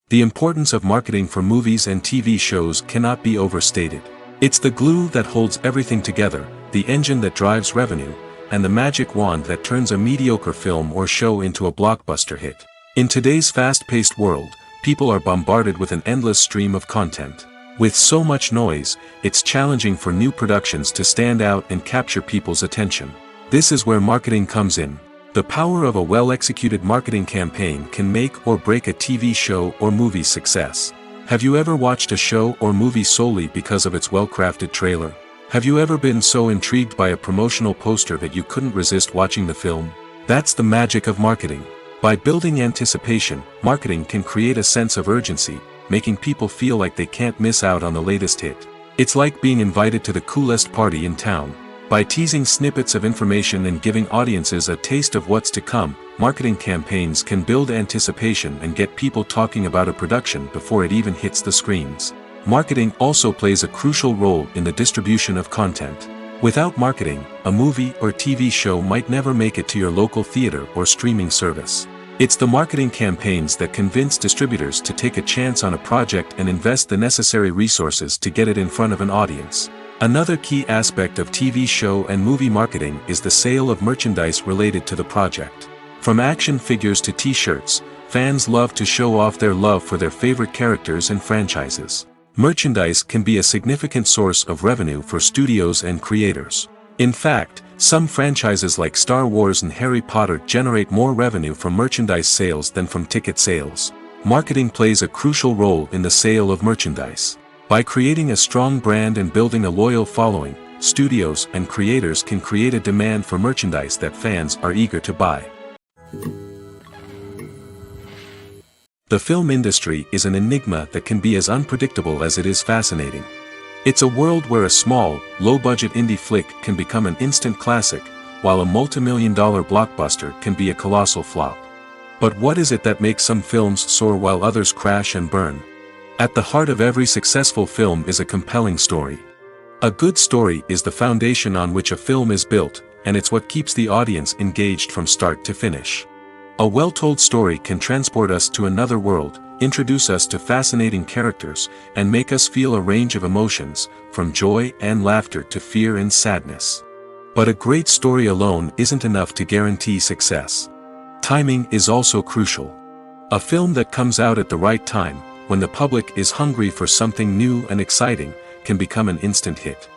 The importance of marketing for movies and TV shows cannot be overstated. It's the glue that holds everything together, the engine that drives revenue, and the magic wand that turns a mediocre film or show into a blockbuster hit. In today's fast-paced world, people are bombarded with an endless stream of content. With so much noise, it's challenging for new productions to stand out and capture people's attention. This is where marketing comes in. The power of a well-executed marketing campaign can make or break a TV show or movie's success. Have you ever watched a show or movie solely because of its well-crafted trailer? Have you ever been so intrigued by a promotional poster that you couldn't resist watching the film? That's the magic of marketing. By building anticipation, marketing can create a sense of urgency, making people feel like they can't miss out on the latest hit. It's like being invited to the coolest party in town. By teasing snippets of information and giving audiences a taste of what's to come, marketing campaigns can build anticipation and get people talking about a production before it even hits the screens. Marketing also plays a crucial role in the distribution of content. Without marketing, a movie or TV show might never make it to your local theater or streaming service. It's the marketing campaigns that convince distributors to take a chance on a project and invest the necessary resources to get it in front of an audience. Another key aspect of TV show and movie marketing is the sale of merchandise related to the project. From action figures to t-shirts, fans love to show off their love for their favorite characters and franchises. Merchandise can be a significant source of revenue for studios and creators. In fact, some franchises like Star Wars and Harry Potter generate more revenue from merchandise sales than from ticket sales. Marketing plays a crucial role in the sale of merchandise. By creating a strong brand and building a loyal following, studios and creators can create a demand for merchandise that fans are eager to buy. The film industry is an enigma that can be as unpredictable as it is fascinating. It's a world where a small, low-budget indie flick can become an instant classic, while a multi-million-dollar blockbuster can be a colossal flop. But what is it that makes some films soar while others crash and burn? At the heart of every successful film is a compelling story. A good story is the foundation on which a film is built, and it's what keeps the audience engaged from start to finish. A well-told story can transport us to another world, introduce us to fascinating characters, and make us feel a range of emotions, from joy and laughter to fear and sadness. But a great story alone isn't enough to guarantee success. Timing is also crucial. A film that comes out at the right time, when the public is hungry for something new and exciting, can become an instant hit.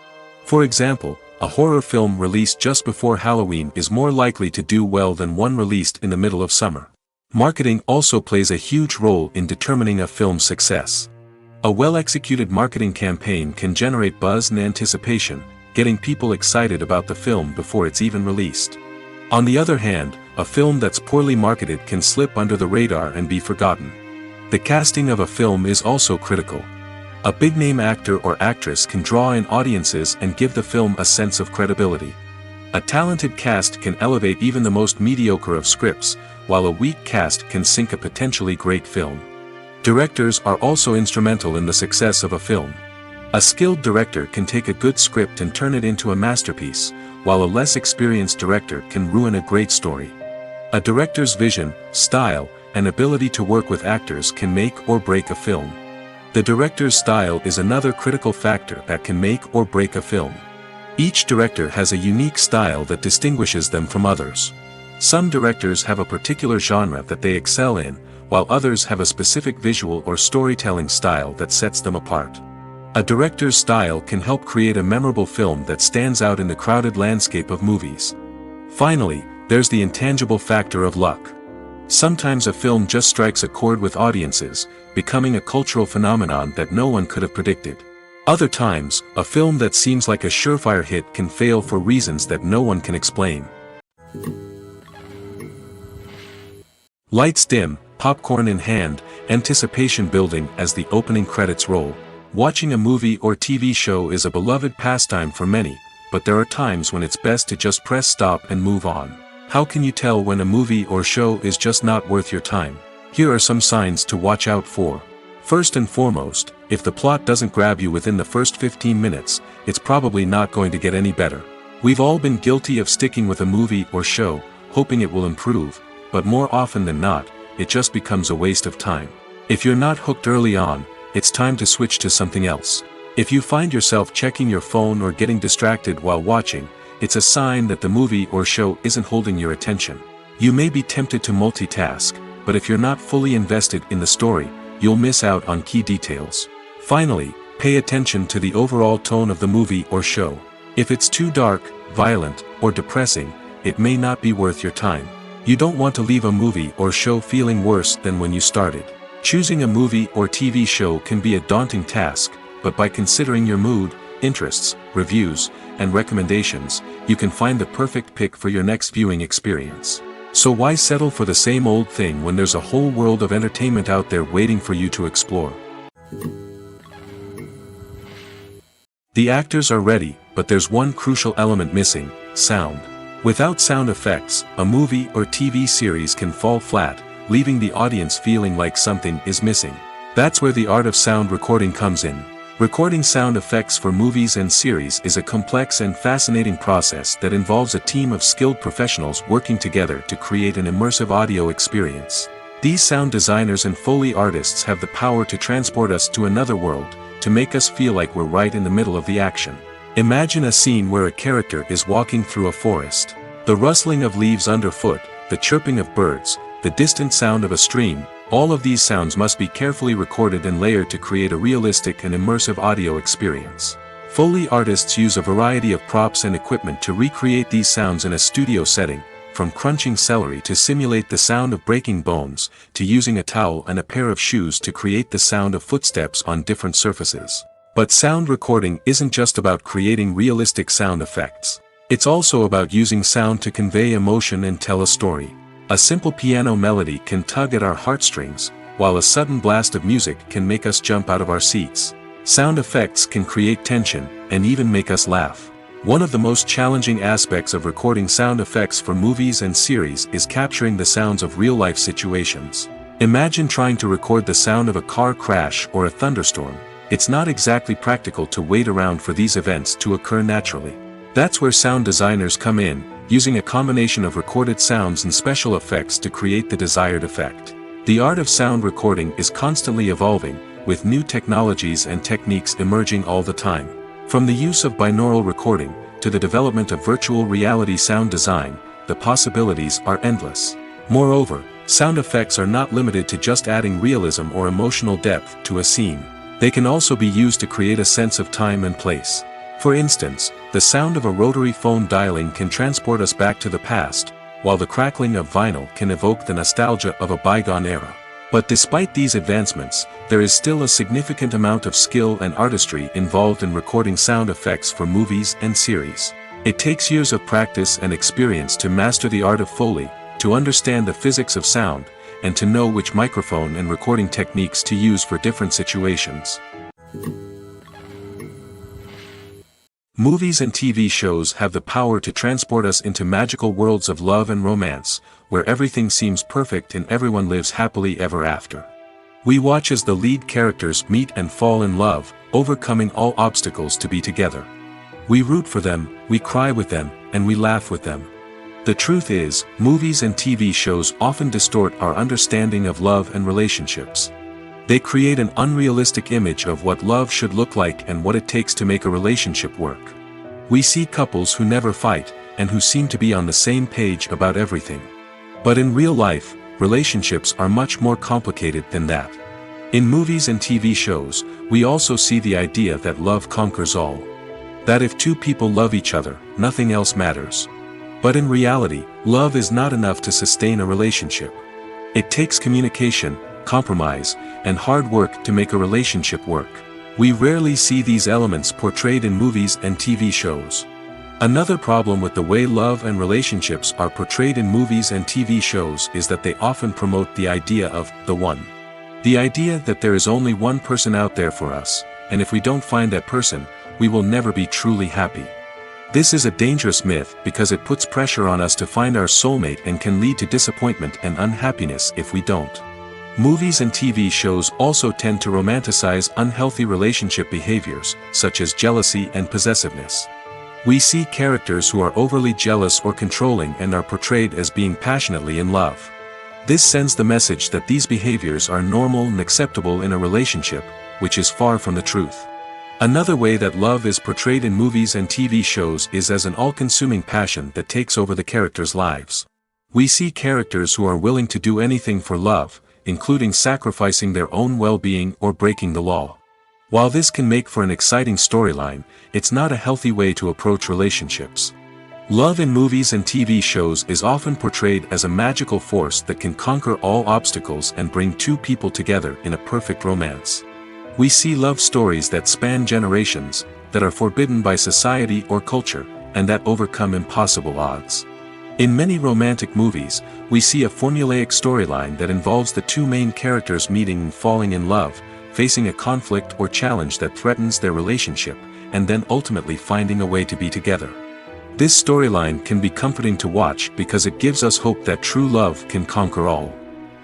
For example, a horror film released just before Halloween is more likely to do well than one released in the middle of summer. Marketing also plays a huge role in determining a film's success. A well-executed marketing campaign can generate buzz and anticipation, getting people excited about the film before it's even released. On the other hand, a film that's poorly marketed can slip under the radar and be forgotten. The casting of a film is also critical. A big-name actor or actress can draw in audiences and give the film a sense of credibility. A talented cast can elevate even the most mediocre of scripts, while a weak cast can sink a potentially great film. Directors are also instrumental in the success of a film. A skilled director can take a good script and turn it into a masterpiece, while a less experienced director can ruin a great story. A director's vision, style, and ability to work with actors can make or break a film. The director's style is another critical factor that can make or break a film. Each director has a unique style that distinguishes them from others. Some directors have a particular genre that they excel in, while others have a specific visual or storytelling style that sets them apart. A director's style can help create a memorable film that stands out in the crowded landscape of movies. Finally, there's the intangible factor of luck. Sometimes a film just strikes a chord with audiences, becoming a cultural phenomenon that no one could have predicted. Other times, a film that seems like a surefire hit can fail for reasons that no one can explain. Lights dim, popcorn in hand, anticipation building as the opening credits roll. Watching a movie or TV show is a beloved pastime for many, but there are times when it's best to just press stop and move on. How can you tell when a movie or show is just not worth your time? Here are some signs to watch out for. First and foremost, if the plot doesn't grab you within the first 15 minutes, it's probably not going to get any better. We've all been guilty of sticking with a movie or show, hoping it will improve, but more often than not, it just becomes a waste of time. If you're not hooked early on, it's time to switch to something else. If you find yourself checking your phone or getting distracted while watching, it's a sign that the movie or show isn't holding your attention. You may be tempted to multitask, but if you're not fully invested in the story, you'll miss out on key details. Finally, pay attention to the overall tone of the movie or show. If it's too dark, violent, or depressing, it may not be worth your time. You don't want to leave a movie or show feeling worse than when you started. Choosing a movie or TV show can be a daunting task, but by considering your mood, interests, reviews, and recommendations, you can find the perfect pick for your next viewing experience. So why settle for the same old thing when there's a whole world of entertainment out there waiting for you to explore? The actors are ready, but there's one crucial element missing: sound. Without sound effects, a movie or TV series can fall flat, leaving the audience feeling like something is missing. That's where the art of sound recording comes in. Recording sound effects for movies and series is a complex and fascinating process that involves a team of skilled professionals working together to create an immersive audio experience. These sound designers and Foley artists have the power to transport us to another world, to make us feel like we're right in the middle of the action. Imagine a scene where a character is walking through a forest. The rustling of leaves underfoot, the chirping of birds, the distant sound of a stream, all of these sounds must be carefully recorded and layered to create a realistic and immersive audio experience. Foley artists use a variety of props and equipment to recreate these sounds in a studio setting, from crunching celery to simulate the sound of breaking bones, to using a towel and a pair of shoes to create the sound of footsteps on different surfaces. But sound recording isn't just about creating realistic sound effects. It's also about using sound to convey emotion and tell a story. A simple piano melody can tug at our heartstrings, while a sudden blast of music can make us jump out of our seats. Sound effects can create tension, and even make us laugh. One of the most challenging aspects of recording sound effects for movies and series is capturing the sounds of real-life situations. Imagine trying to record the sound of a car crash or a thunderstorm. It's not exactly practical to wait around for these events to occur naturally. That's where sound designers come in, using a combination of recorded sounds and special effects to create the desired effect. The art of sound recording is constantly evolving, with new technologies and techniques emerging all the time. From the use of binaural recording, to the development of virtual reality sound design, the possibilities are endless. Moreover, sound effects are not limited to just adding realism or emotional depth to a scene. They can also be used to create a sense of time and place. For instance, the sound of a rotary phone dialing can transport us back to the past, while the crackling of vinyl can evoke the nostalgia of a bygone era. But despite these advancements, there is still a significant amount of skill and artistry involved in recording sound effects for movies and series. It takes years of practice and experience to master the art of Foley, to understand the physics of sound, and to know which microphone and recording techniques to use for different situations. Movies and TV shows have the power to transport us into magical worlds of love and romance, where everything seems perfect and everyone lives happily ever after. We watch as the lead characters meet and fall in love, overcoming all obstacles to be together. We root for them, we cry with them, and we laugh with them. The truth is, movies and TV shows often distort our understanding of love and relationships. They create an unrealistic image of what love should look like and what it takes to make a relationship work. We see couples who never fight, and who seem to be on the same page about everything. But in real life, relationships are much more complicated than that. In movies and TV shows, we also see the idea that love conquers all. That if two people love each other, nothing else matters. But in reality, love is not enough to sustain a relationship. It takes communication, compromise, and hard work to make a relationship work. We rarely see these elements portrayed in movies and TV shows. Another problem with the way love and relationships are portrayed in movies and TV shows is that they often promote the idea of the one. The idea that there is only one person out there for us, and if we don't find that person, we will never be truly happy. This is a dangerous myth because it puts pressure on us to find our soulmate and can lead to disappointment and unhappiness if we don't. Movies and TV shows also tend to romanticize unhealthy relationship behaviors, such as jealousy and possessiveness. We see characters who are overly jealous or controlling and are portrayed as being passionately in love. This sends the message that these behaviors are normal and acceptable in a relationship, which is far from the truth. Another way that love is portrayed in movies and TV shows is as an all-consuming passion that takes over the characters' lives. We see characters who are willing to do anything for love, including sacrificing their own well-being or breaking the law. While this can make for an exciting storyline, it's not a healthy way to approach relationships. Love in movies and TV shows is often portrayed as a magical force that can conquer all obstacles and bring two people together in a perfect romance. We see love stories that span generations, that are forbidden by society or culture, and that overcome impossible odds. In many romantic movies, we see a formulaic storyline that involves the two main characters meeting and falling in love, facing a conflict or challenge that threatens their relationship, and then ultimately finding a way to be together. This storyline can be comforting to watch because it gives us hope that true love can conquer all.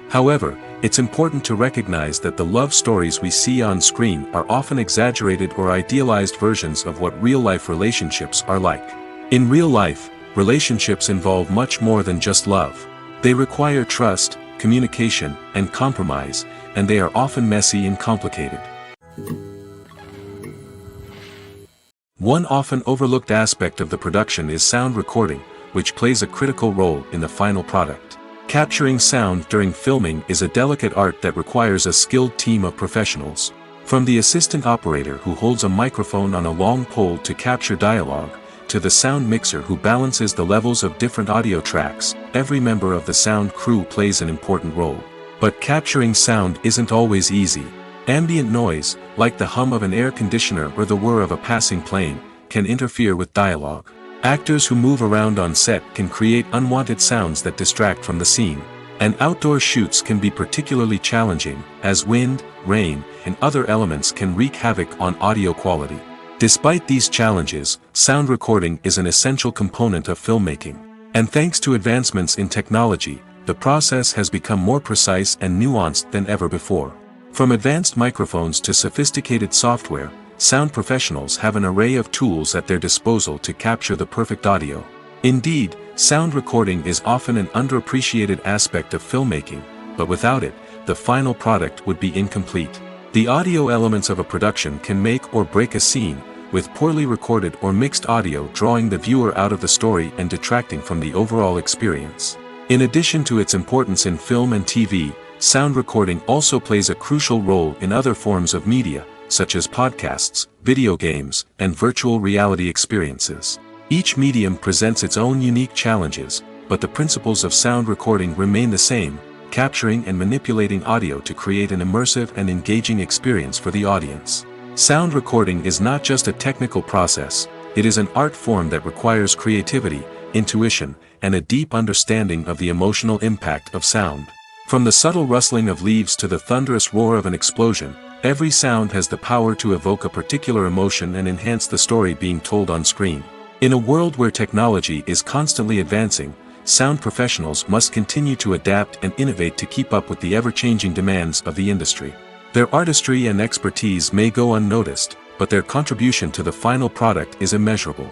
However, it's important to recognize that the love stories we see on screen are often exaggerated or idealized versions of what real-life relationships are like. In real life, relationships involve much more than just love. They require trust, communication, and compromise, and they are often messy and complicated. One often overlooked aspect of the production is sound recording, which plays a critical role in the final product. Capturing sound during filming is a delicate art that requires a skilled team of professionals. From the assistant operator who holds a microphone on a long pole to capture dialogue, to the sound mixer who balances the levels of different audio tracks, every member of the sound crew plays an important role. But capturing sound isn't always easy. Ambient noise, like the hum of an air conditioner or the whir of a passing plane, can interfere with dialogue. Actors who move around on set can create unwanted sounds that distract from the scene. And outdoor shoots can be particularly challenging, as wind, rain, and other elements can wreak havoc on audio quality. Despite these challenges, sound recording is an essential component of filmmaking. And thanks to advancements in technology, the process has become more precise and nuanced than ever before. From advanced microphones to sophisticated software, sound professionals have an array of tools at their disposal to capture the perfect audio. Indeed, sound recording is often an underappreciated aspect of filmmaking, but without it, the final product would be incomplete. The audio elements of a production can make or break a scene, with poorly recorded or mixed audio drawing the viewer out of the story and detracting from the overall experience. In addition to its importance in film and TV, sound recording also plays a crucial role in other forms of media, such as podcasts, video games, and virtual reality experiences. Each medium presents its own unique challenges, but the principles of sound recording remain the same, capturing and manipulating audio to create an immersive and engaging experience for the audience. Sound recording is not just a technical process, it is an art form that requires creativity, intuition, and a deep understanding of the emotional impact of sound. From the subtle rustling of leaves to the thunderous roar of an explosion, every sound has the power to evoke a particular emotion and enhance the story being told on screen. In a world where technology is constantly advancing, sound professionals must continue to adapt and innovate to keep up with the ever-changing demands of the industry. Their artistry and expertise may go unnoticed, but their contribution to the final product is immeasurable.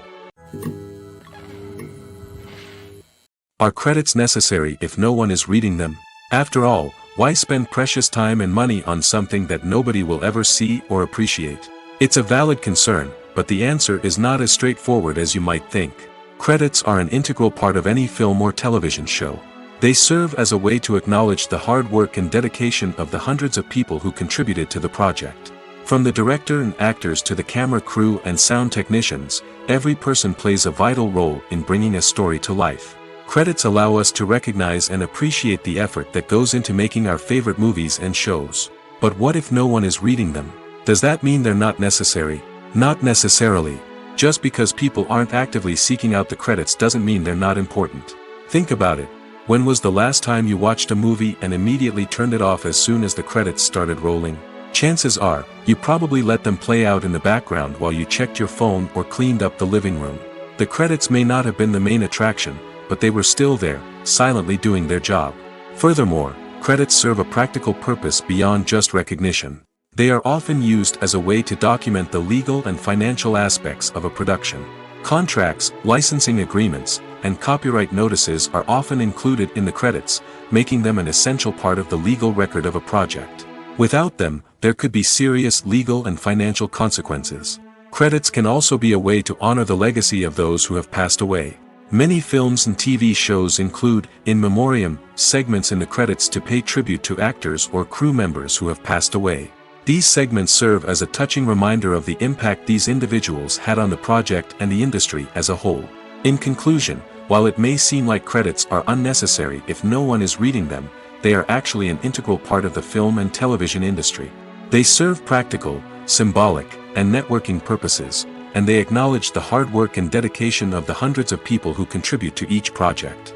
Are credits necessary if no one is reading them? After all, why spend precious time and money on something that nobody will ever see or appreciate? It's a valid concern, but the answer is not as straightforward as you might think. Credits are an integral part of any film or television show. They serve as a way to acknowledge the hard work and dedication of the hundreds of people who contributed to the project. From the director and actors to the camera crew and sound technicians, every person plays a vital role in bringing a story to life. Credits allow us to recognize and appreciate the effort that goes into making our favorite movies and shows. But what if no one is reading them? Does that mean they're not necessary? Not necessarily. Just because people aren't actively seeking out the credits doesn't mean they're not important. Think about it. When was the last time you watched a movie and immediately turned it off as soon as the credits started rolling? Chances are, you probably let them play out in the background while you checked your phone or cleaned up the living room. The credits may not have been the main attraction, but they were still there, silently doing their job. Furthermore, credits serve a practical purpose beyond just recognition. They are often used as a way to document the legal and financial aspects of a production. Contracts, licensing agreements, and copyright notices are often included in the credits, making them an essential part of the legal record of a project. Without them, there could be serious legal and financial consequences. Credits can also be a way to honor the legacy of those who have passed away. Many films and TV shows include, in memoriam, segments in the credits to pay tribute to actors or crew members who have passed away. These segments serve as a touching reminder of the impact these individuals had on the project and the industry as a whole. In conclusion, while it may seem like credits are unnecessary if no one is reading them, they are actually an integral part of the film and television industry. They serve practical, symbolic, and networking purposes, and they acknowledge the hard work and dedication of the hundreds of people who contribute to each project.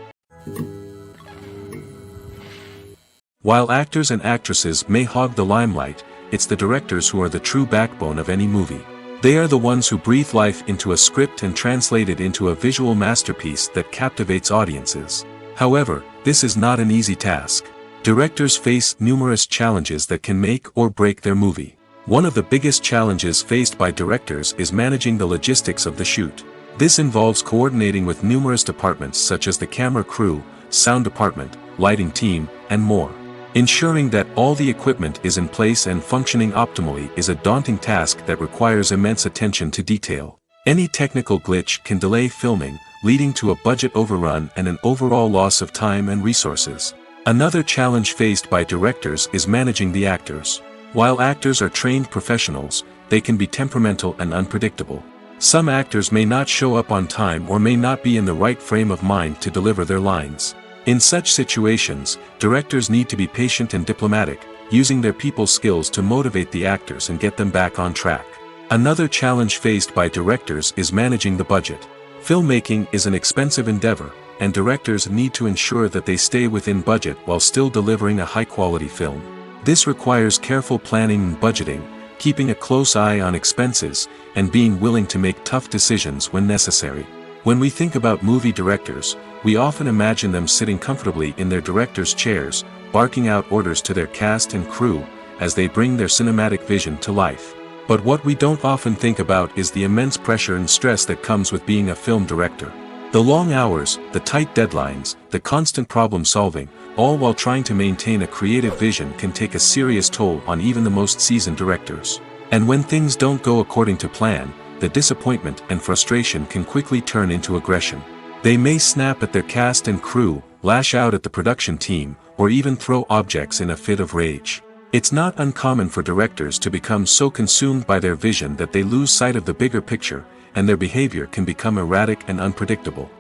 While actors and actresses may hog the limelight, it's the directors who are the true backbone of any movie. They are the ones who breathe life into a script and translate it into a visual masterpiece that captivates audiences. However, this is not an easy task. Directors face numerous challenges that can make or break their movie. One of the biggest challenges faced by directors is managing the logistics of the shoot. This involves coordinating with numerous departments such as the camera crew, sound department, lighting team, and more. Ensuring that all the equipment is in place and functioning optimally is a daunting task that requires immense attention to detail. Any technical glitch can delay filming, leading to a budget overrun and an overall loss of time and resources. Another challenge faced by directors is managing the actors. While actors are trained professionals, they can be temperamental and unpredictable. Some actors may not show up on time or may not be in the right frame of mind to deliver their lines. In such situations, directors need to be patient and diplomatic, using their people skills to motivate the actors and get them back on track. Another challenge faced by directors is managing the budget. Filmmaking is an expensive endeavor, and directors need to ensure that they stay within budget while still delivering a high-quality film. This requires careful planning and budgeting, keeping a close eye on expenses, and being willing to make tough decisions when necessary. When we think about movie directors, we often imagine them sitting comfortably in their director's chairs, barking out orders to their cast and crew, as they bring their cinematic vision to life. But what we don't often think about is the immense pressure and stress that comes with being a film director. The long hours, the tight deadlines, the constant problem solving, all while trying to maintain a creative vision can take a serious toll on even the most seasoned directors. And when things don't go according to plan, the disappointment and frustration can quickly turn into aggression. They may snap at their cast and crew, lash out at the production team, or even throw objects in a fit of rage. It's not uncommon for directors to become so consumed by their vision that they lose sight of the bigger picture, and their behavior can become erratic and unpredictable.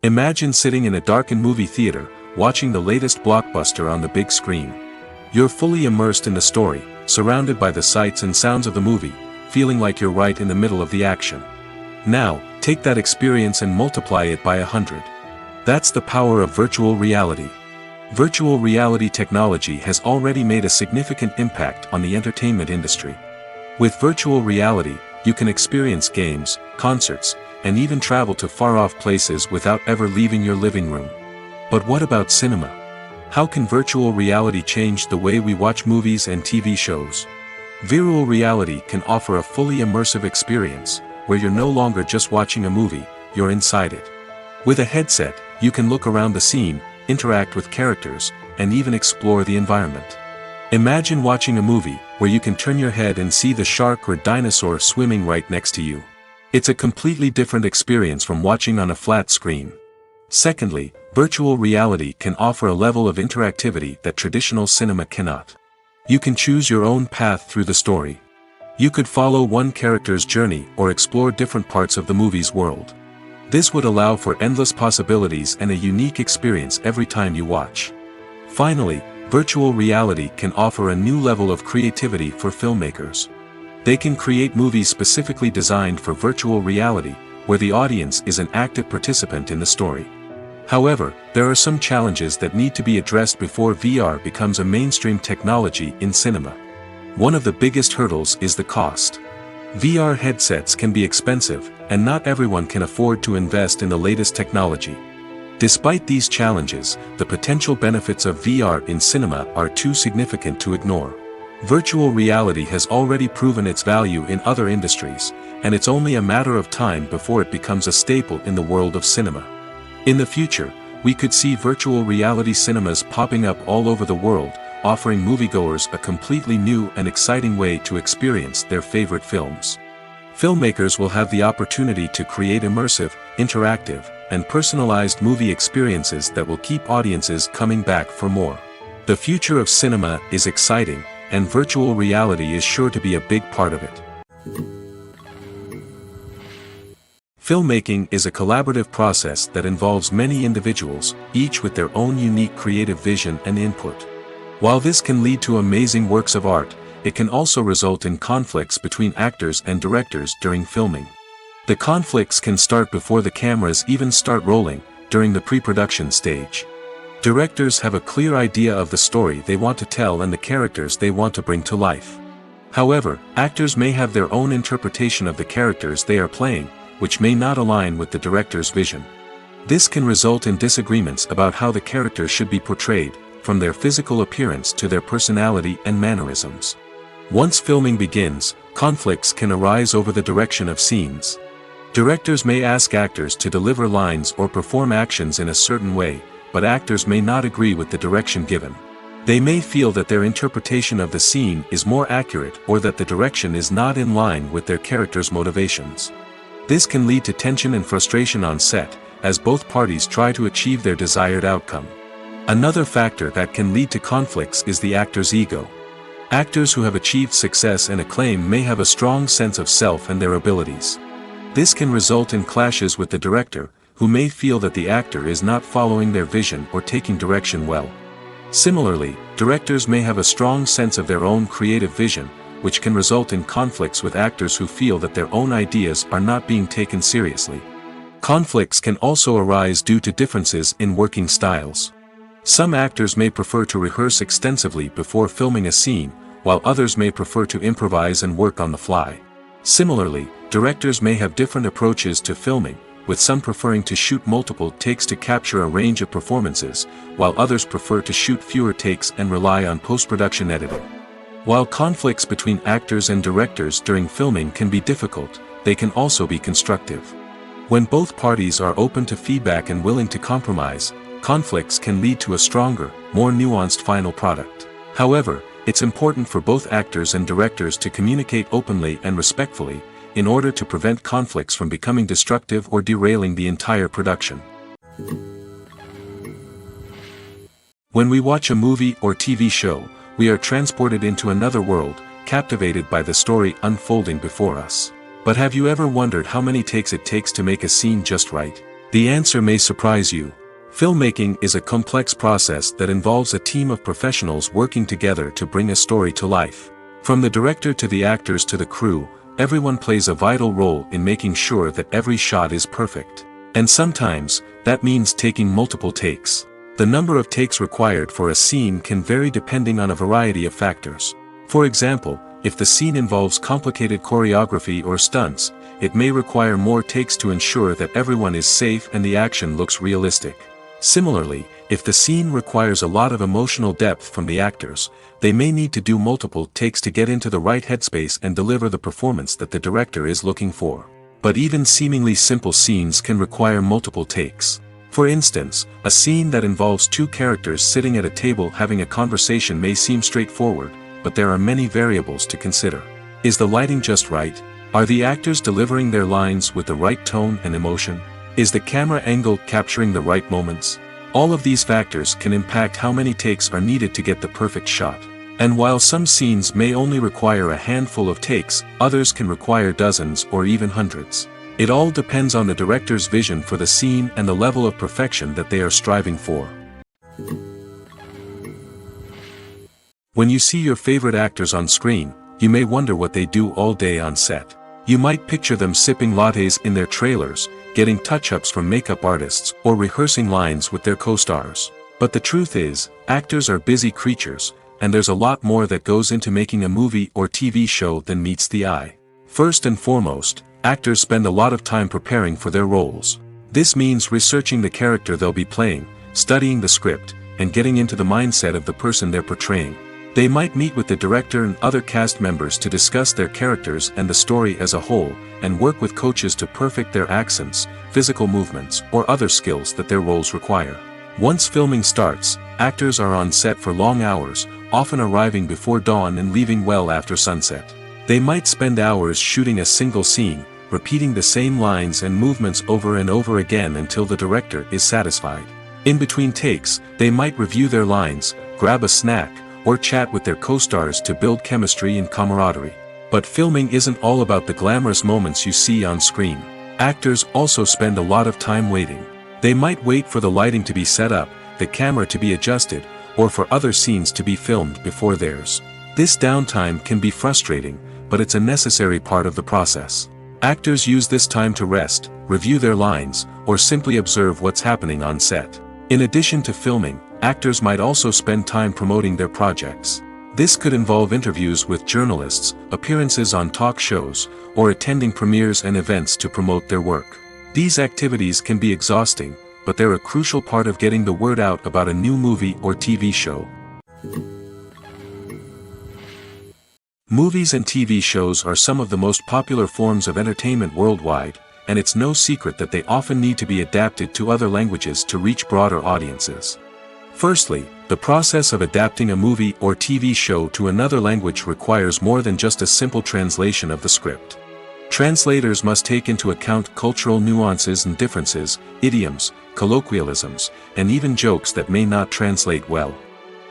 Imagine sitting in a darkened movie theater, watching the latest blockbuster on the big screen. You're fully immersed in the story, surrounded by the sights and sounds of the movie, feeling like you're right in the middle of the action. Now, take that experience and multiply it by 100. That's the power of virtual reality. Virtual reality technology has already made a significant impact on the entertainment industry. With virtual reality, you can experience games, concerts, and even travel to far-off places without ever leaving your living room. But what about cinema? How can virtual reality change the way we watch movies and TV shows? Virtual reality can offer a fully immersive experience, where you're no longer just watching a movie, you're inside it. With a headset, you can look around the scene, interact with characters, and even explore the environment. Imagine watching a movie where you can turn your head and see the shark or dinosaur swimming right next to you. It's a completely different experience from watching on a flat screen. Secondly, virtual reality can offer a level of interactivity that traditional cinema cannot. You can choose your own path through the story. You could follow one character's journey or explore different parts of the movie's world. This would allow for endless possibilities and a unique experience every time you watch. Finally, Virtual reality can offer a new level of creativity for filmmakers. They can create movies specifically designed for virtual reality, where the audience is an active participant in the story. However, there are some challenges that need to be addressed before VR becomes a mainstream technology in cinema. One of the biggest hurdles is the cost. VR headsets can be expensive, and not everyone can afford to invest in the latest technology. Despite these challenges, the potential benefits of VR in cinema are too significant to ignore. Virtual reality has already proven its value in other industries, and it's only a matter of time before it becomes a staple in the world of cinema. In the future, we could see virtual reality cinemas popping up all over the world, offering moviegoers a completely new and exciting way to experience their favorite films. Filmmakers will have the opportunity to create immersive, interactive, and personalized movie experiences that will keep audiences coming back for more. The future of cinema is exciting, and virtual reality is sure to be a big part of it. Filmmaking is a collaborative process that involves many individuals, each with their own unique creative vision and input. While this can lead to amazing works of art, it can also result in conflicts between actors and directors during filming. The conflicts can start before the cameras even start rolling, during the pre-production stage. Directors have a clear idea of the story they want to tell and the characters they want to bring to life. However, actors may have their own interpretation of the characters they are playing, which may not align with the director's vision. This can result in disagreements about how the characters should be portrayed, from their physical appearance to their personality and mannerisms. Once filming begins, conflicts can arise over the direction of scenes. Directors may ask actors to deliver lines or perform actions in a certain way, but actors may not agree with the direction given. They may feel that their interpretation of the scene is more accurate or that the direction is not in line with their character's motivations. This can lead to tension and frustration on set, as both parties try to achieve their desired outcome. Another factor that can lead to conflicts is the actor's ego. Actors who have achieved success and acclaim may have a strong sense of self and their abilities. This can result in clashes with the director, who may feel that the actor is not following their vision or taking direction well. Similarly, directors may have a strong sense of their own creative vision, which can result in conflicts with actors who feel that their own ideas are not being taken seriously. Conflicts can also arise due to differences in working styles. Some actors may prefer to rehearse extensively before filming a scene, while others may prefer to improvise and work on the fly. Similarly, directors may have different approaches to filming, with some preferring to shoot multiple takes to capture a range of performances, while others prefer to shoot fewer takes and rely on post-production editing. While conflicts between actors and directors during filming can be difficult, they can also be constructive. When both parties are open to feedback and willing to compromise, conflicts can lead to a stronger, more nuanced final product. However, it's important for both actors and directors to communicate openly and respectfully, in order to prevent conflicts from becoming destructive or derailing the entire production. When we watch a movie or TV show, we are transported into another world, captivated by the story unfolding before us. But have you ever wondered how many takes it takes to make a scene just right? The answer may surprise you. Filmmaking is a complex process that involves a team of professionals working together to bring a story to life. From the director to the actors to the crew, everyone plays a vital role in making sure that every shot is perfect. And sometimes, that means taking multiple takes. The number of takes required for a scene can vary depending on a variety of factors. For example, if the scene involves complicated choreography or stunts, it may require more takes to ensure that everyone is safe and the action looks realistic. Similarly, if the scene requires a lot of emotional depth from the actors, they may need to do multiple takes to get into the right headspace and deliver the performance that the director is looking for. But even seemingly simple scenes can require multiple takes. For instance, a scene that involves two characters sitting at a table having a conversation may seem straightforward, but there are many variables to consider. Is the lighting just right? Are the actors delivering their lines with the right tone and emotion? Is the camera angle capturing the right moments? All of these factors can impact how many takes are needed to get the perfect shot. And while some scenes may only require a handful of takes, others can require dozens or even hundreds. It all depends on the director's vision for the scene and the level of perfection that they are striving for. When you see your favorite actors on screen, you may wonder what they do all day on set. You might picture them sipping lattes in their trailers, getting touch-ups from makeup artists, or rehearsing lines with their co-stars. But the truth is, actors are busy creatures, and there's a lot more that goes into making a movie or TV show than meets the eye. First and foremost, actors spend a lot of time preparing for their roles. This means researching the character they'll be playing, studying the script, and getting into the mindset of the person they're portraying. They might meet with the director and other cast members to discuss their characters and the story as a whole, and work with coaches to perfect their accents, physical movements, or other skills that their roles require. Once filming starts, actors are on set for long hours, often arriving before dawn and leaving well after sunset. They might spend hours shooting a single scene, repeating the same lines and movements over and over again until the director is satisfied. In between takes, they might review their lines, grab a snack, or chat with their co-stars to build chemistry and camaraderie. But filming isn't all about the glamorous moments you see on screen. Actors also spend a lot of time waiting. They might wait for the lighting to be set up, the camera to be adjusted, or for other scenes to be filmed before theirs. This downtime can be frustrating, but it's a necessary part of the process. Actors use this time to rest, review their lines, or simply observe what's happening on set. In addition to filming, actors might also spend time promoting their projects. This could involve interviews with journalists, appearances on talk shows, or attending premieres and events to promote their work. These activities can be exhausting, but they're a crucial part of getting the word out about a new movie or TV show. Movies and TV shows are some of the most popular forms of entertainment worldwide, and it's no secret that they often need to be adapted to other languages to reach broader audiences. Firstly, the process of adapting a movie or TV show to another language requires more than just a simple translation of the script. Translators must take into account cultural nuances and differences, idioms, colloquialisms, and even jokes that may not translate well.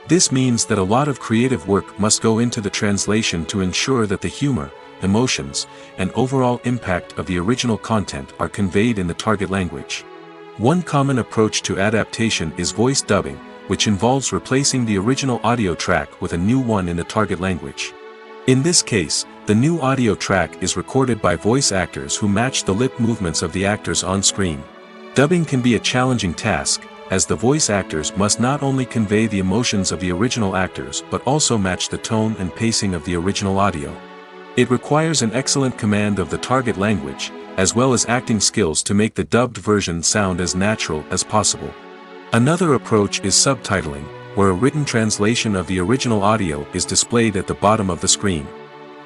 This means that a lot of creative work must go into the translation to ensure that the humor, emotions, and overall impact of the original content are conveyed in the target language. One common approach to adaptation is voice dubbing, which involves replacing the original audio track with a new one in the target language. In this case, the new audio track is recorded by voice actors who match the lip movements of the actors on screen. Dubbing can be a challenging task, as the voice actors must not only convey the emotions of the original actors but also match the tone and pacing of the original audio. It requires an excellent command of the target language, as well as acting skills to make the dubbed version sound as natural as possible. Another approach is subtitling, where a written translation of the original audio is displayed at the bottom of the screen.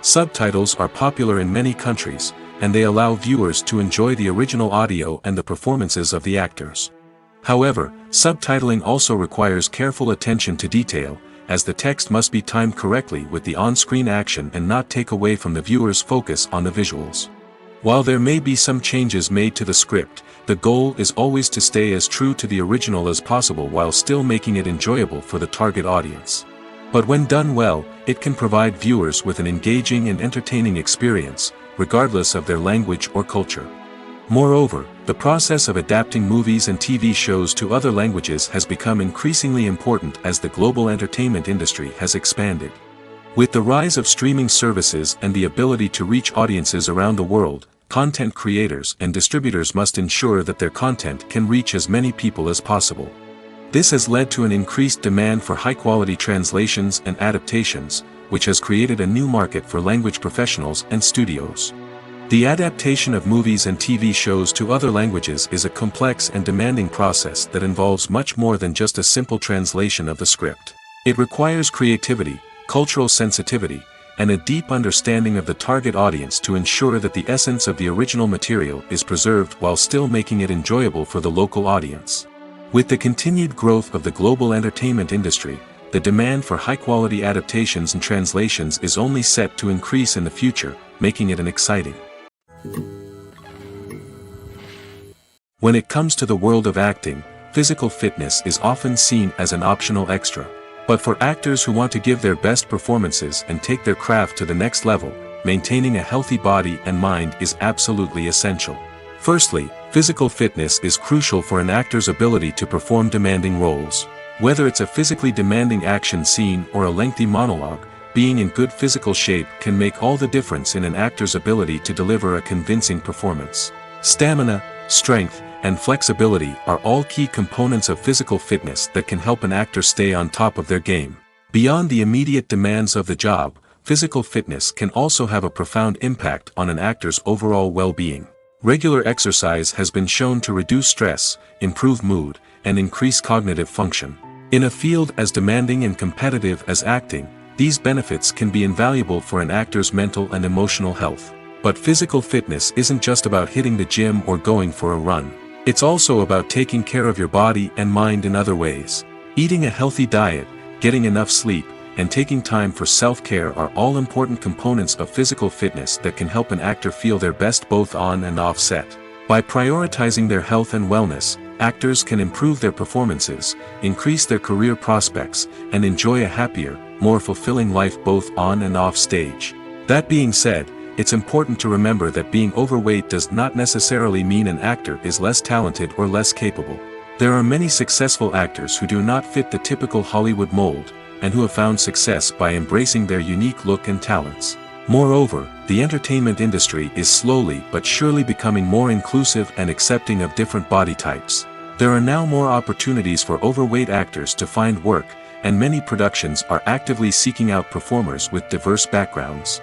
Subtitles are popular in many countries, and they allow viewers to enjoy the original audio and the performances of the actors. However, subtitling also requires careful attention to detail, as the text must be timed correctly with the on-screen action and not take away from the viewer's focus on the visuals. While there may be some changes made to the script, the goal is always to stay as true to the original as possible while still making it enjoyable for the target audience. But when done well, it can provide viewers with an engaging and entertaining experience, regardless of their language or culture. Moreover, the process of adapting movies and TV shows to other languages has become increasingly important as the global entertainment industry has expanded. With the rise of streaming services and the ability to reach audiences around the world, content creators and distributors must ensure that their content can reach as many people as possible. This has led to an increased demand for high-quality translations and adaptations, which has created a new market for language professionals and studios. The adaptation of movies and TV shows to other languages is a complex and demanding process that involves much more than just a simple translation of the script. It requires creativity, cultural sensitivity, and a deep understanding of the target audience to ensure that the essence of the original material is preserved while still making it enjoyable for the local audience. With the continued growth of the global entertainment industry, the demand for high-quality adaptations and translations is only set to increase in the future, making it an exciting. When it comes to the world of acting, physical fitness is often seen as an optional extra. But for actors who want to give their best performances and take their craft to the next level, maintaining a healthy body and mind is absolutely essential. Firstly, physical fitness is crucial for an actor's ability to perform demanding roles. Whether it's a physically demanding action scene or a lengthy monologue, being in good physical shape can make all the difference in an actor's ability to deliver a convincing performance. Stamina, strength, and flexibility are all key components of physical fitness that can help an actor stay on top of their game. Beyond the immediate demands of the job, physical fitness can also have a profound impact on an actor's overall well-being. Regular exercise has been shown to reduce stress, improve mood, and increase cognitive function. In a field as demanding and competitive as acting, these benefits can be invaluable for an actor's mental and emotional health. But physical fitness isn't just about hitting the gym or going for a run. It's also about taking care of your body and mind in other ways. Eating a healthy diet, getting enough sleep, and taking time for self-care are all important components of physical fitness that can help an actor feel their best both on and off set. By prioritizing their health and wellness, actors can improve their performances, increase their career prospects, and enjoy a happier, more fulfilling life both on and off stage. That being said, it's important to remember that being overweight does not necessarily mean an actor is less talented or less capable. There are many successful actors who do not fit the typical Hollywood mold, and who have found success by embracing their unique look and talents. Moreover, the entertainment industry is slowly but surely becoming more inclusive and accepting of different body types. There are now more opportunities for overweight actors to find work, and many productions are actively seeking out performers with diverse backgrounds.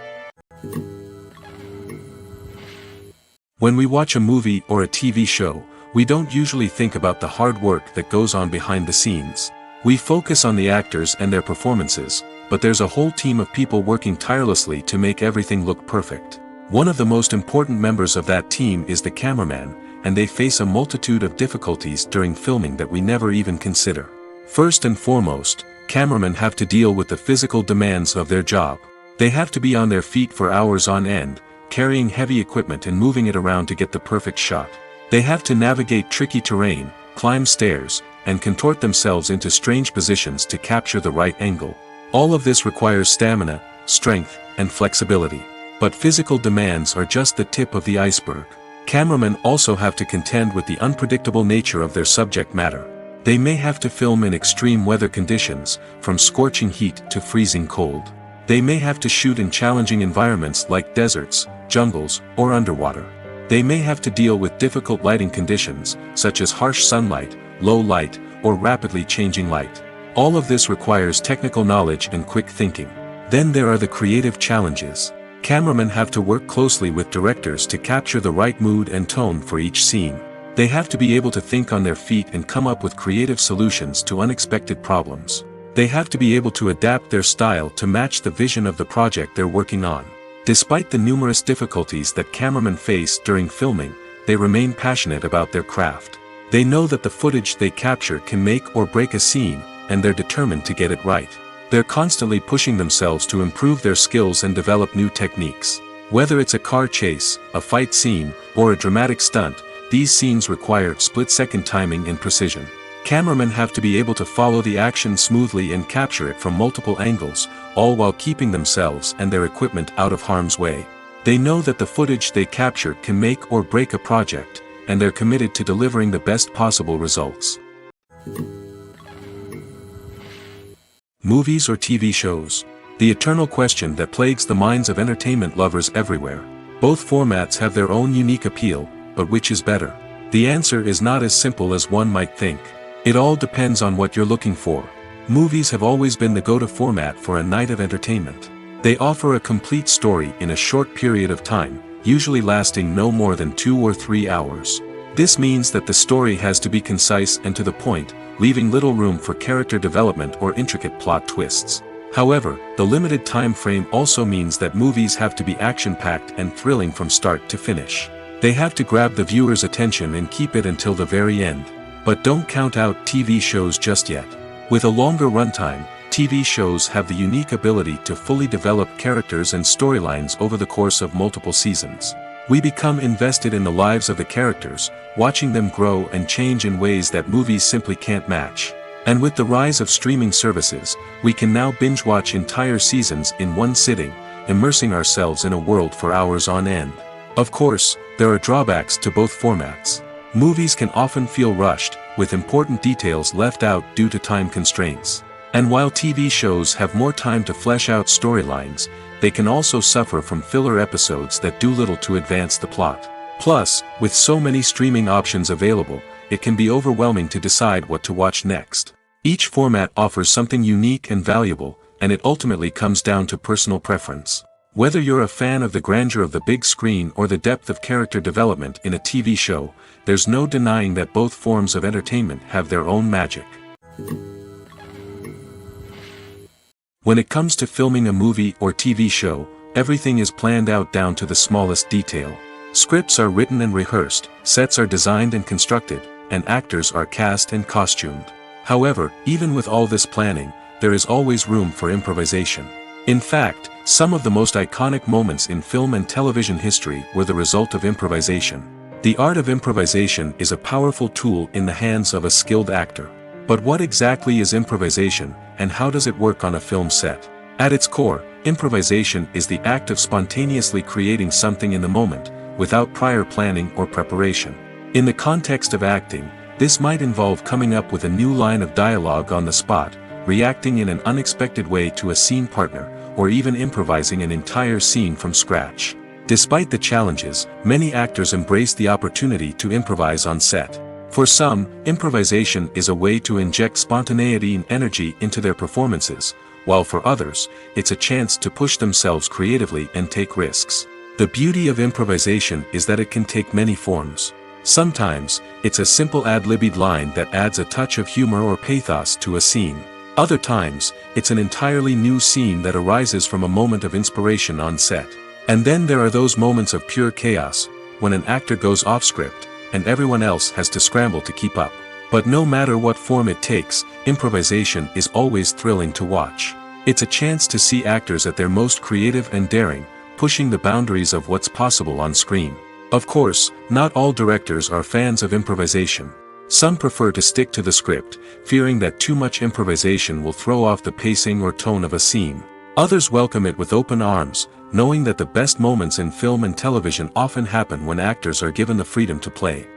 When we watch a movie or a TV show, we don't usually think about the hard work that goes on behind the scenes. We focus on the actors and their performances, but there's a whole team of people working tirelessly to make everything look perfect. One of the most important members of that team is the cameraman, and they face a multitude of difficulties during filming that we never even consider. First and foremost, cameramen have to deal with the physical demands of their job. They have to be on their feet for hours on end, carrying heavy equipment and moving it around to get the perfect shot. They have to navigate tricky terrain, climb stairs, and contort themselves into strange positions to capture the right angle. All of this requires stamina, strength, and flexibility. But physical demands are just the tip of the iceberg. Cameramen also have to contend with the unpredictable nature of their subject matter. They may have to film in extreme weather conditions, from scorching heat to freezing cold. They may have to shoot in challenging environments like deserts, jungles, or underwater. They may have to deal with difficult lighting conditions, such as harsh sunlight, low light, or rapidly changing light. All of this requires technical knowledge and quick thinking. Then there are the creative challenges. Cameramen have to work closely with directors to capture the right mood and tone for each scene. They have to be able to think on their feet and come up with creative solutions to unexpected problems. They have to be able to adapt their style to match the vision of the project they're working on. Despite the numerous difficulties that cameramen face during filming, they remain passionate about their craft. They know that the footage they capture can make or break a scene, and they're determined to get it right. They're constantly pushing themselves to improve their skills and develop new techniques. Whether it's a car chase, a fight scene, or a dramatic stunt, these scenes require split-second timing and precision. Cameramen have to be able to follow the action smoothly and capture it from multiple angles, all while keeping themselves and their equipment out of harm's way. They know that the footage they capture can make or break a project, and they're committed to delivering the best possible results. Movies or TV shows? The eternal question that plagues the minds of entertainment lovers everywhere. Both formats have their own unique appeal, but which is better? The answer is not as simple as one might think. It all depends on what you're looking for. Movies have always been the go-to format for a night of entertainment. They offer a complete story in a short period of time, usually lasting no more than 2 or 3 hours. This means that the story has to be concise and to the point, leaving little room for character development or intricate plot twists. However, the limited time frame also means that movies have to be action-packed and thrilling from start to finish. They have to grab the viewer's attention and keep it until the very end. But don't count out TV shows just yet. With a longer runtime, TV shows have the unique ability to fully develop characters and storylines over the course of multiple seasons. We become invested in the lives of the characters, watching them grow and change in ways that movies simply can't match. And with the rise of streaming services, we can now binge-watch entire seasons in one sitting, immersing ourselves in a world for hours on end. Of course, there are drawbacks to both formats. Movies can often feel rushed, with important details left out due to time constraints. And while TV shows have more time to flesh out storylines, they can also suffer from filler episodes that do little to advance the plot. Plus, with so many streaming options available, it can be overwhelming to decide what to watch next. Each format offers something unique and valuable, and it ultimately comes down to personal preference. Whether you're a fan of the grandeur of the big screen or the depth of character development in a TV show, there's no denying that both forms of entertainment have their own magic. When it comes to filming a movie or TV show, everything is planned out down to the smallest detail. Scripts are written and rehearsed, sets are designed and constructed, and actors are cast and costumed. However, even with all this planning, there is always room for improvisation. In fact, some of the most iconic moments in film and television history were the result of improvisation. The art of improvisation is a powerful tool in the hands of a skilled actor. But what exactly is improvisation, and how does it work on a film set? At its core, improvisation is the act of spontaneously creating something in the moment, without prior planning or preparation. In the context of acting, this might involve coming up with a new line of dialogue on the spot, reacting in an unexpected way to a scene partner, or even improvising an entire scene from scratch. Despite the challenges, many actors embrace the opportunity to improvise on set. For some, improvisation is a way to inject spontaneity and energy into their performances, while for others, it's a chance to push themselves creatively and take risks. The beauty of improvisation is that it can take many forms. Sometimes, it's a simple ad-libbed line that adds a touch of humor or pathos to a scene. Other times, it's an entirely new scene that arises from a moment of inspiration on set. And then there are those moments of pure chaos, when an actor goes off script, and everyone else has to scramble to keep up. But no matter what form it takes, improvisation is always thrilling to watch. It's a chance to see actors at their most creative and daring, pushing the boundaries of what's possible on screen. Of course, not all directors are fans of improvisation. Some prefer to stick to the script, fearing that too much improvisation will throw off the pacing or tone of a scene. Others welcome it with open arms, knowing that the best moments in film and television often happen when actors are given the freedom to play.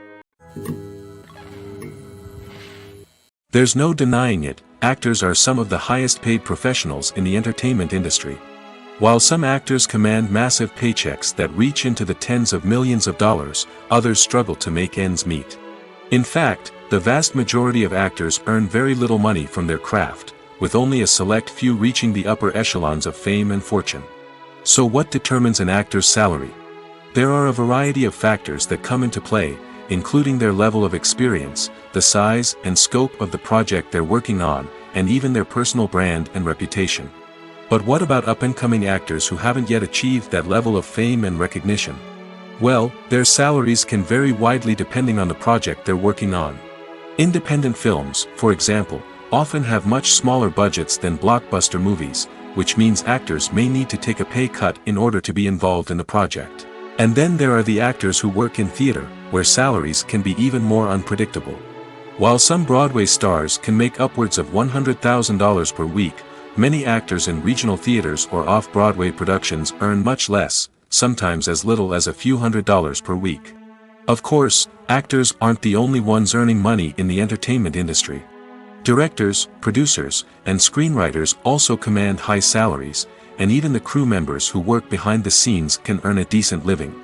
There's no denying it, actors are some of the highest paid professionals in the entertainment industry. While some actors command massive paychecks that reach into the tens of millions of dollars, others struggle to make ends meet. In fact, the vast majority of actors earn very little money from their craft, with only a select few reaching the upper echelons of fame and fortune. So what determines an actor's salary? There are a variety of factors that come into play, including their level of experience, the size and scope of the project they're working on, and even their personal brand and reputation. But what about up-and-coming actors who haven't yet achieved that level of fame and recognition? Well, their salaries can vary widely depending on the project they're working on. Independent films, for example, often have much smaller budgets than blockbuster movies, which means actors may need to take a pay cut in order to be involved in the project. And then there are the actors who work in theater, where salaries can be even more unpredictable. While some Broadway stars can make upwards of $100,000 per week, many actors in regional theaters or off-Broadway productions earn much less, sometimes as little as a few $100s per week. Of course, actors aren't the only ones earning money in the entertainment industry. Directors, producers, and screenwriters also command high salaries, and even the crew members who work behind the scenes can earn a decent living.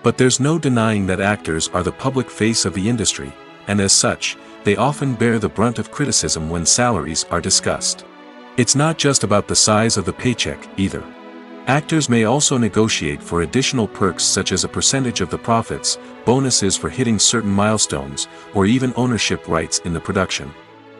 But there's no denying that actors are the public face of the industry, and as such, they often bear the brunt of criticism when salaries are discussed. It's not just about the size of the paycheck, either. Actors may also negotiate for additional perks such as a percentage of the profits, bonuses for hitting certain milestones, or even ownership rights in the production.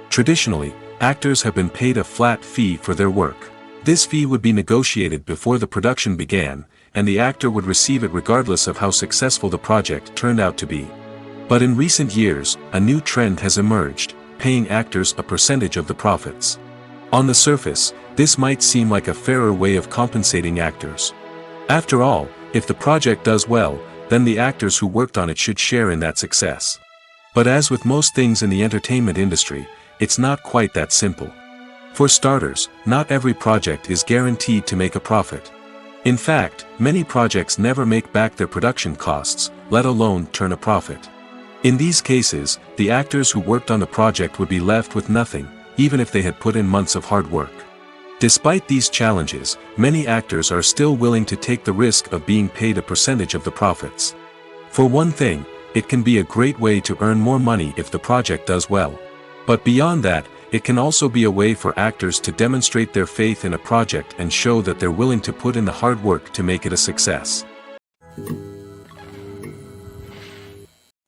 Traditionally, actors have been paid a flat fee for their work. This fee would be negotiated before the production began, and the actor would receive it regardless of how successful the project turned out to be. But in recent years, a new trend has emerged, paying actors a percentage of the profits. On the surface, this might seem like a fairer way of compensating actors. After all, if the project does well, then the actors who worked on it should share in that success. But as with most things in the entertainment industry, it's not quite that simple. For starters, not every project is guaranteed to make a profit. In fact, many projects never make back their production costs, let alone turn a profit. In these cases, the actors who worked on the project would be left with nothing, even if they had put in months of hard work. Despite these challenges, many actors are still willing to take the risk of being paid a percentage of the profits. For one thing, it can be a great way to earn more money if the project does well. But beyond that, it can also be a way for actors to demonstrate their faith in a project and show that they're willing to put in the hard work to make it a success.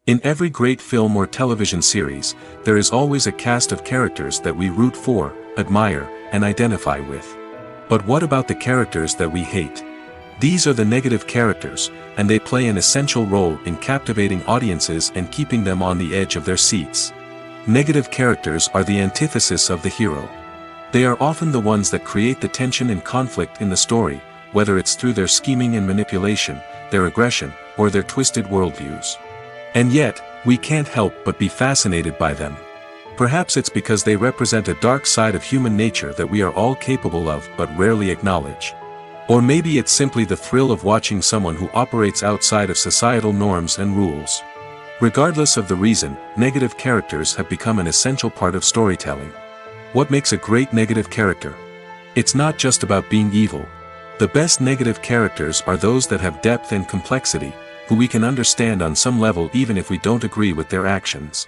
In every great film or television series, there is always a cast of characters that we root for, admire, and identify with. But what about the characters that we hate? These are the negative characters, and they play an essential role in captivating audiences and keeping them on the edge of their seats. Negative characters are the antithesis of the hero. They are often the ones that create the tension and conflict in the story, whether it's through their scheming and manipulation, their aggression, or their twisted worldviews. And yet, we can't help but be fascinated by them. Perhaps it's because they represent a dark side of human nature that we are all capable of but rarely acknowledge. Or maybe it's simply the thrill of watching someone who operates outside of societal norms and rules. Regardless of the reason, negative characters have become an essential part of storytelling. What makes a great negative character? It's not just about being evil. The best negative characters are those that have depth and complexity, who we can understand on some level even if we don't agree with their actions.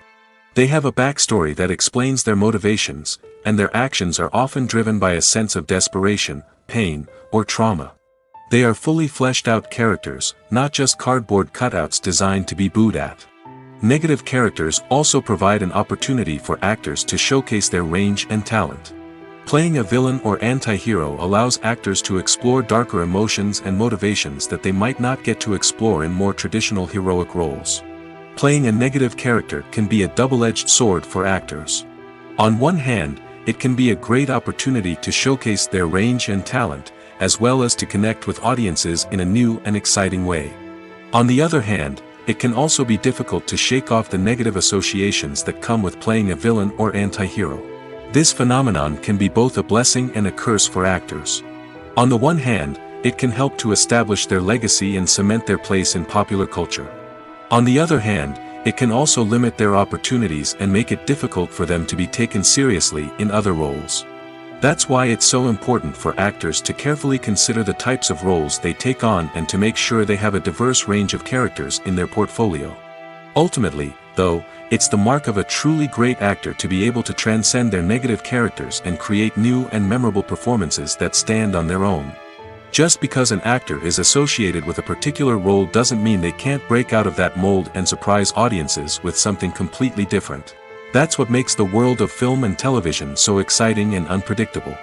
They have a backstory that explains their motivations, and their actions are often driven by a sense of desperation, pain, or trauma. They are fully fleshed out characters, not just cardboard cutouts designed to be booed at. Negative characters also provide an opportunity for actors to showcase their range and talent. Playing a villain or anti-hero allows actors to explore darker emotions and motivations that they might not get to explore in more traditional heroic roles. Playing a negative character can be a double-edged sword for actors. On one hand, it can be a great opportunity to showcase their range and talent, as well as to connect with audiences in a new and exciting way. On the other hand, it can also be difficult to shake off the negative associations that come with playing a villain or anti-hero. This phenomenon can be both a blessing and a curse for actors. On the one hand, it can help to establish their legacy and cement their place in popular culture. On the other hand, it can also limit their opportunities and make it difficult for them to be taken seriously in other roles. That's why it's so important for actors to carefully consider the types of roles they take on and to make sure they have a diverse range of characters in their portfolio. Ultimately, though, it's the mark of a truly great actor to be able to transcend their negative characters and create new and memorable performances that stand on their own. Just because an actor is associated with a particular role doesn't mean they can't break out of that mold and surprise audiences with something completely different. That's what makes the world of film and television so exciting and unpredictable.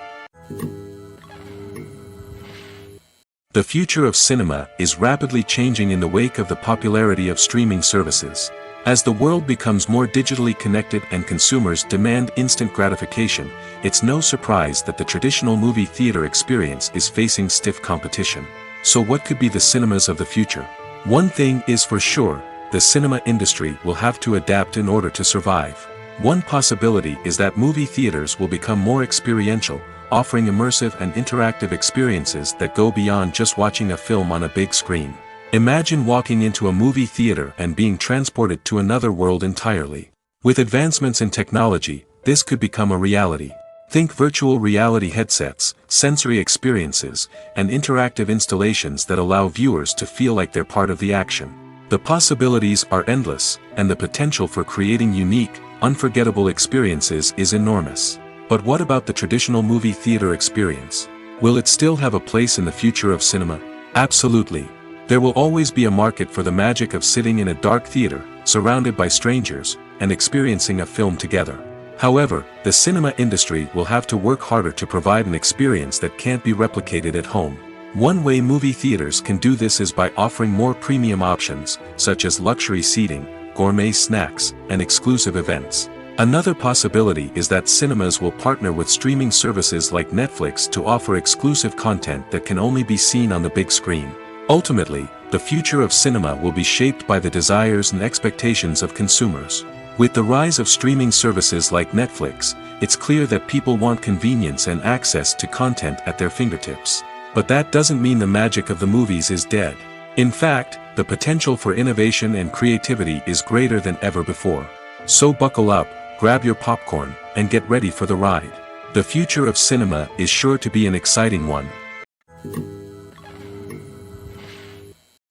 The future of cinema is rapidly changing in the wake of the popularity of streaming services. As the world becomes more digitally connected and consumers demand instant gratification, it's no surprise that the traditional movie theater experience is facing stiff competition. So what could be the cinemas of the future? One thing is for sure, the cinema industry will have to adapt in order to survive. One possibility is that movie theaters will become more experiential, offering immersive and interactive experiences that go beyond just watching a film on a big screen. Imagine walking into a movie theater and being transported to another world entirely. With advancements in technology, this could become a reality. Think virtual reality headsets, sensory experiences, and interactive installations that allow viewers to feel like they're part of the action. The possibilities are endless, and the potential for creating unique, unforgettable experiences is enormous. But what about the traditional movie theater experience? Will it still have a place in the future of cinema? Absolutely. There will always be a market for the magic of sitting in a dark theater, surrounded by strangers, and experiencing a film together. However, the cinema industry will have to work harder to provide an experience that can't be replicated at home. One way movie theaters can do this is by offering more premium options, such as luxury seating, gourmet snacks, and exclusive events. Another possibility is that cinemas will partner with streaming services like Netflix to offer exclusive content that can only be seen on the big screen. Ultimately, the future of cinema will be shaped by the desires and expectations of consumers. With the rise of streaming services like Netflix, it's clear that people want convenience and access to content at their fingertips. But that doesn't mean the magic of the movies is dead. In fact, the potential for innovation and creativity is greater than ever before. So buckle up, grab your popcorn, and get ready for the ride. The future of cinema is sure to be an exciting one.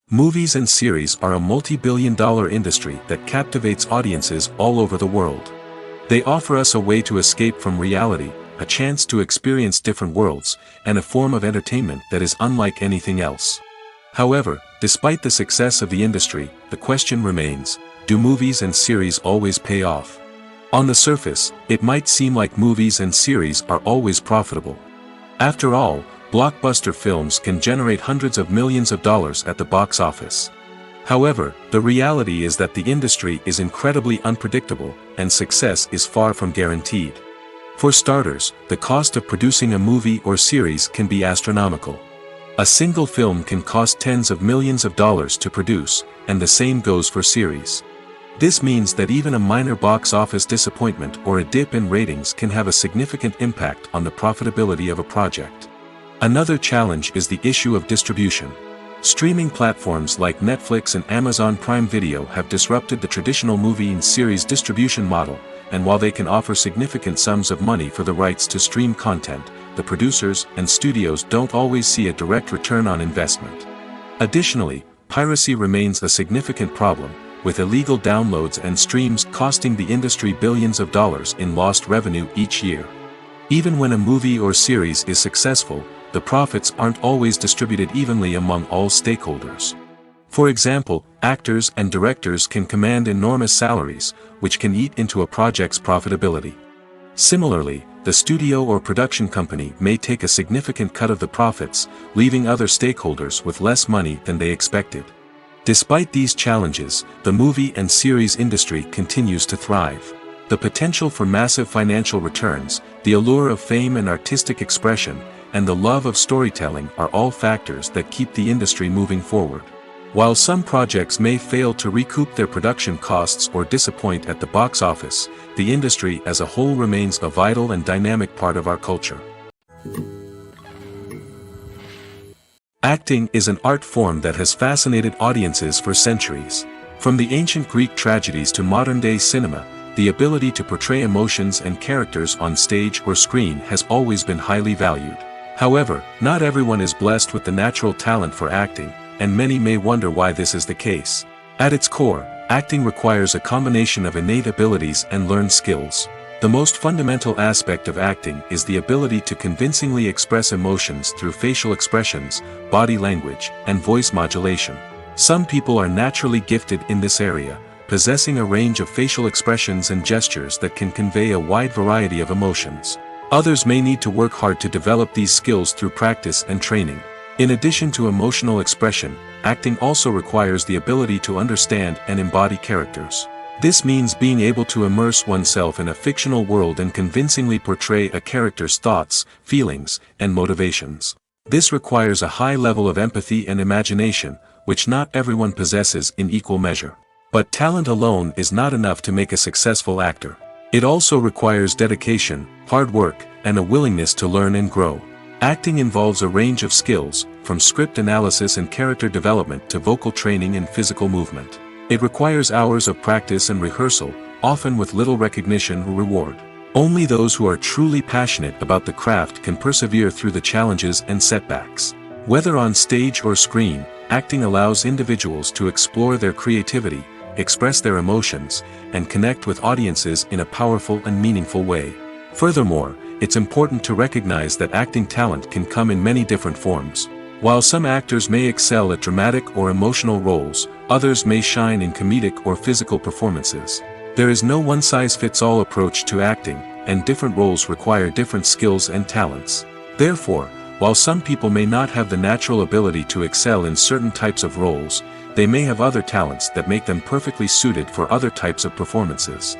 Movies and series are a multi-billion-dollar industry that captivates audiences all over the world. They offer us a way to escape from reality, a chance to experience different worlds, and a form of entertainment that is unlike anything else. However, despite the success of the industry, the question remains, do movies and series always pay off? On the surface, it might seem like movies and series are always profitable. After all, blockbuster films can generate hundreds of millions of dollars at the box office. However, the reality is that the industry is incredibly unpredictable, and success is far from guaranteed. For starters, the cost of producing a movie or series can be astronomical. A single film can cost tens of millions of dollars to produce, and the same goes for series. This means that even a minor box office disappointment or a dip in ratings can have a significant impact on the profitability of a project. Another challenge is the issue of distribution. Streaming platforms like Netflix and Amazon Prime Video have disrupted the traditional movie and series distribution model, and while they can offer significant sums of money for the rights to stream content, the producers and studios don't always see a direct return on investment. Additionally, piracy remains a significant problem, with illegal downloads and streams costing the industry billions of dollars in lost revenue each year. Even when a movie or series is successful, the profits aren't always distributed evenly among all stakeholders. For example, actors and directors can command enormous salaries, which can eat into a project's profitability. Similarly, the studio or production company may take a significant cut of the profits, leaving other stakeholders with less money than they expected. Despite these challenges, the movie and series industry continues to thrive. The potential for massive financial returns, the allure of fame and artistic expression, and the love of storytelling are all factors that keep the industry moving forward. While some projects may fail to recoup their production costs or disappoint at the box office, the industry as a whole remains a vital and dynamic part of our culture. Acting is an art form that has fascinated audiences for centuries. From the ancient Greek tragedies to modern-day cinema, the ability to portray emotions and characters on stage or screen has always been highly valued. However, not everyone is blessed with the natural talent for acting, and many may wonder why this is the case. At its core, acting requires a combination of innate abilities and learned skills. The most fundamental aspect of acting is the ability to convincingly express emotions through facial expressions, body language, and voice modulation. Some people are naturally gifted in this area, possessing a range of facial expressions and gestures that can convey a wide variety of emotions. Others may need to work hard to develop these skills through practice and training. In addition to emotional expression, acting also requires the ability to understand and embody characters. This means being able to immerse oneself in a fictional world and convincingly portray a character's thoughts, feelings, and motivations. This requires a high level of empathy and imagination, which not everyone possesses in equal measure. But talent alone is not enough to make a successful actor. It also requires dedication, hard work, and a willingness to learn and grow. Acting involves a range of skills, from script analysis and character development to vocal training and physical movement. It requires hours of practice and rehearsal, often with little recognition or reward. Only those who are truly passionate about the craft can persevere through the challenges and setbacks. Whether on stage or screen, acting allows individuals to explore their creativity, express their emotions, and connect with audiences in a powerful and meaningful way. Furthermore, it's important to recognize that acting talent can come in many different forms. While some actors may excel at dramatic or emotional roles, others may shine in comedic or physical performances. There is no one-size-fits-all approach to acting, and different roles require different skills and talents. Therefore, while some people may not have the natural ability to excel in certain types of roles, they may have other talents that make them perfectly suited for other types of performances.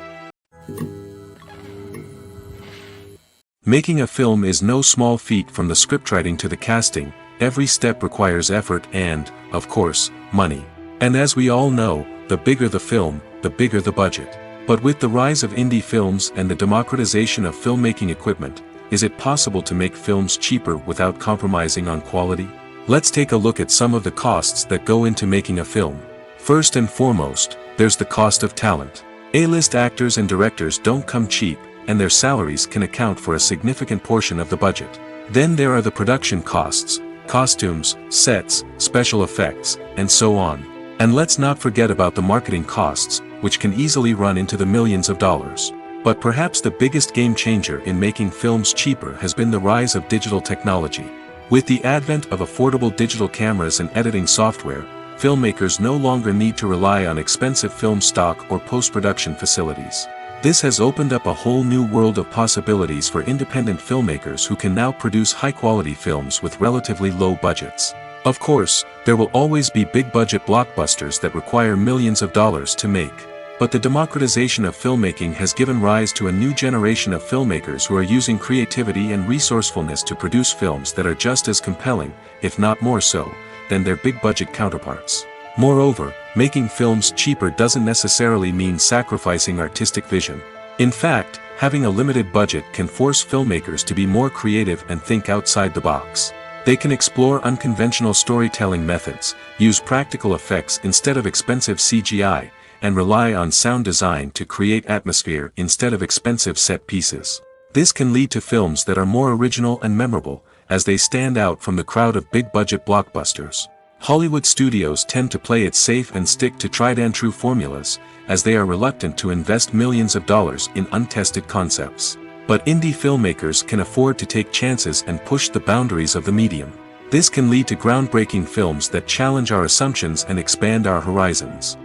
Making a film is no small feat. From the scriptwriting to the casting, every step requires effort and, of course, money. And as we all know, the bigger the film, the bigger the budget. But with the rise of indie films and the democratization of filmmaking equipment, is it possible to make films cheaper without compromising on quality? Let's take a look at some of the costs that go into making a film. First and foremost, there's the cost of talent. A-list actors and directors don't come cheap, and their salaries can account for a significant portion of the budget. Then there are the production costs, costumes, sets, special effects, and so on. And let's not forget about the marketing costs, which can easily run into the millions of dollars. But perhaps the biggest game changer in making films cheaper has been the rise of digital technology. With the advent of affordable digital cameras and editing software, filmmakers no longer need to rely on expensive film stock or post-production facilities. This has opened up a whole new world of possibilities for independent filmmakers who can now produce high-quality films with relatively low budgets. Of course, there will always be big-budget blockbusters that require millions of dollars to make. But the democratization of filmmaking has given rise to a new generation of filmmakers who are using creativity and resourcefulness to produce films that are just as compelling, if not more so, than their big-budget counterparts. Moreover, making films cheaper doesn't necessarily mean sacrificing artistic vision. In fact, having a limited budget can force filmmakers to be more creative and think outside the box. They can explore unconventional storytelling methods, use practical effects instead of expensive CGI, and rely on sound design to create atmosphere instead of expensive set pieces. This can lead to films that are more original and memorable, as they stand out from the crowd of big-budget blockbusters. Hollywood studios tend to play it safe and stick to tried-and-true formulas, as they are reluctant to invest millions of dollars in untested concepts. But indie filmmakers can afford to take chances and push the boundaries of the medium. This can lead to groundbreaking films that challenge our assumptions and expand our horizons.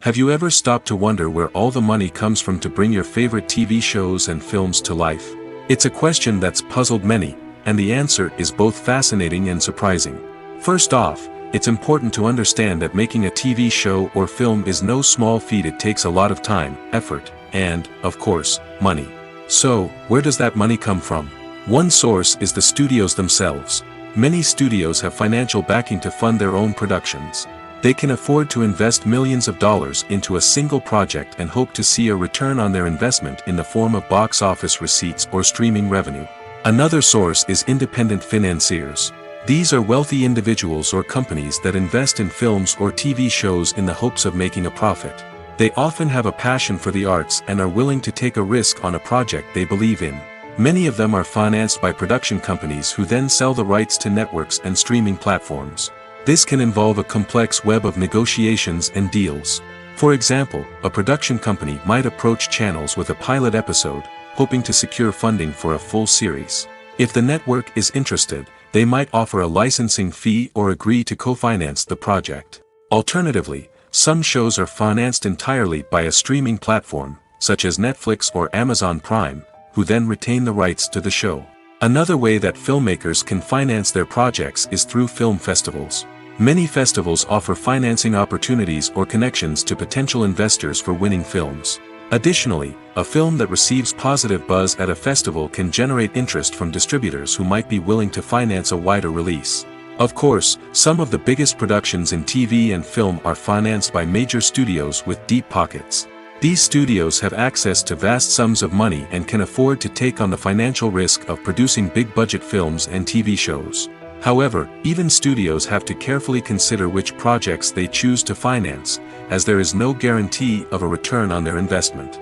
Have you ever stopped to wonder where all the money comes from to bring your favorite TV shows and films to life? It's a question that's puzzled many, and the answer is both fascinating and surprising. First off, it's important to understand that making a TV show or film is no small feat. It takes a lot of time, effort, and, of course, money. So, where does that money come from? One source is the studios themselves. Many studios have financial backing to fund their own productions. They can afford to invest millions of dollars into a single project and hope to see a return on their investment in the form of box office receipts or streaming revenue. Another source is independent financiers. These are wealthy individuals or companies that invest in films or TV shows in the hopes of making a profit. They often have a passion for the arts and are willing to take a risk on a project they believe in. Many of them are financed by production companies who then sell the rights to networks and streaming platforms. This can involve a complex web of negotiations and deals. For example, a production company might approach channels with a pilot episode, hoping to secure funding for a full series. If the network is interested, they might offer a licensing fee or agree to co-finance the project. Alternatively, some shows are financed entirely by a streaming platform, such as Netflix or Amazon Prime, who then retain the rights to the show. Another way that filmmakers can finance their projects is through film festivals. Many festivals offer financing opportunities or connections to potential investors for winning films. Additionally, a film that receives positive buzz at a festival can generate interest from distributors who might be willing to finance a wider release. Of course, some of the biggest productions in TV and film are financed by major studios with deep pockets. These studios have access to vast sums of money and can afford to take on the financial risk of producing big-budget films and TV shows. However, even studios have to carefully consider which projects they choose to finance, as there is no guarantee of a return on their investment.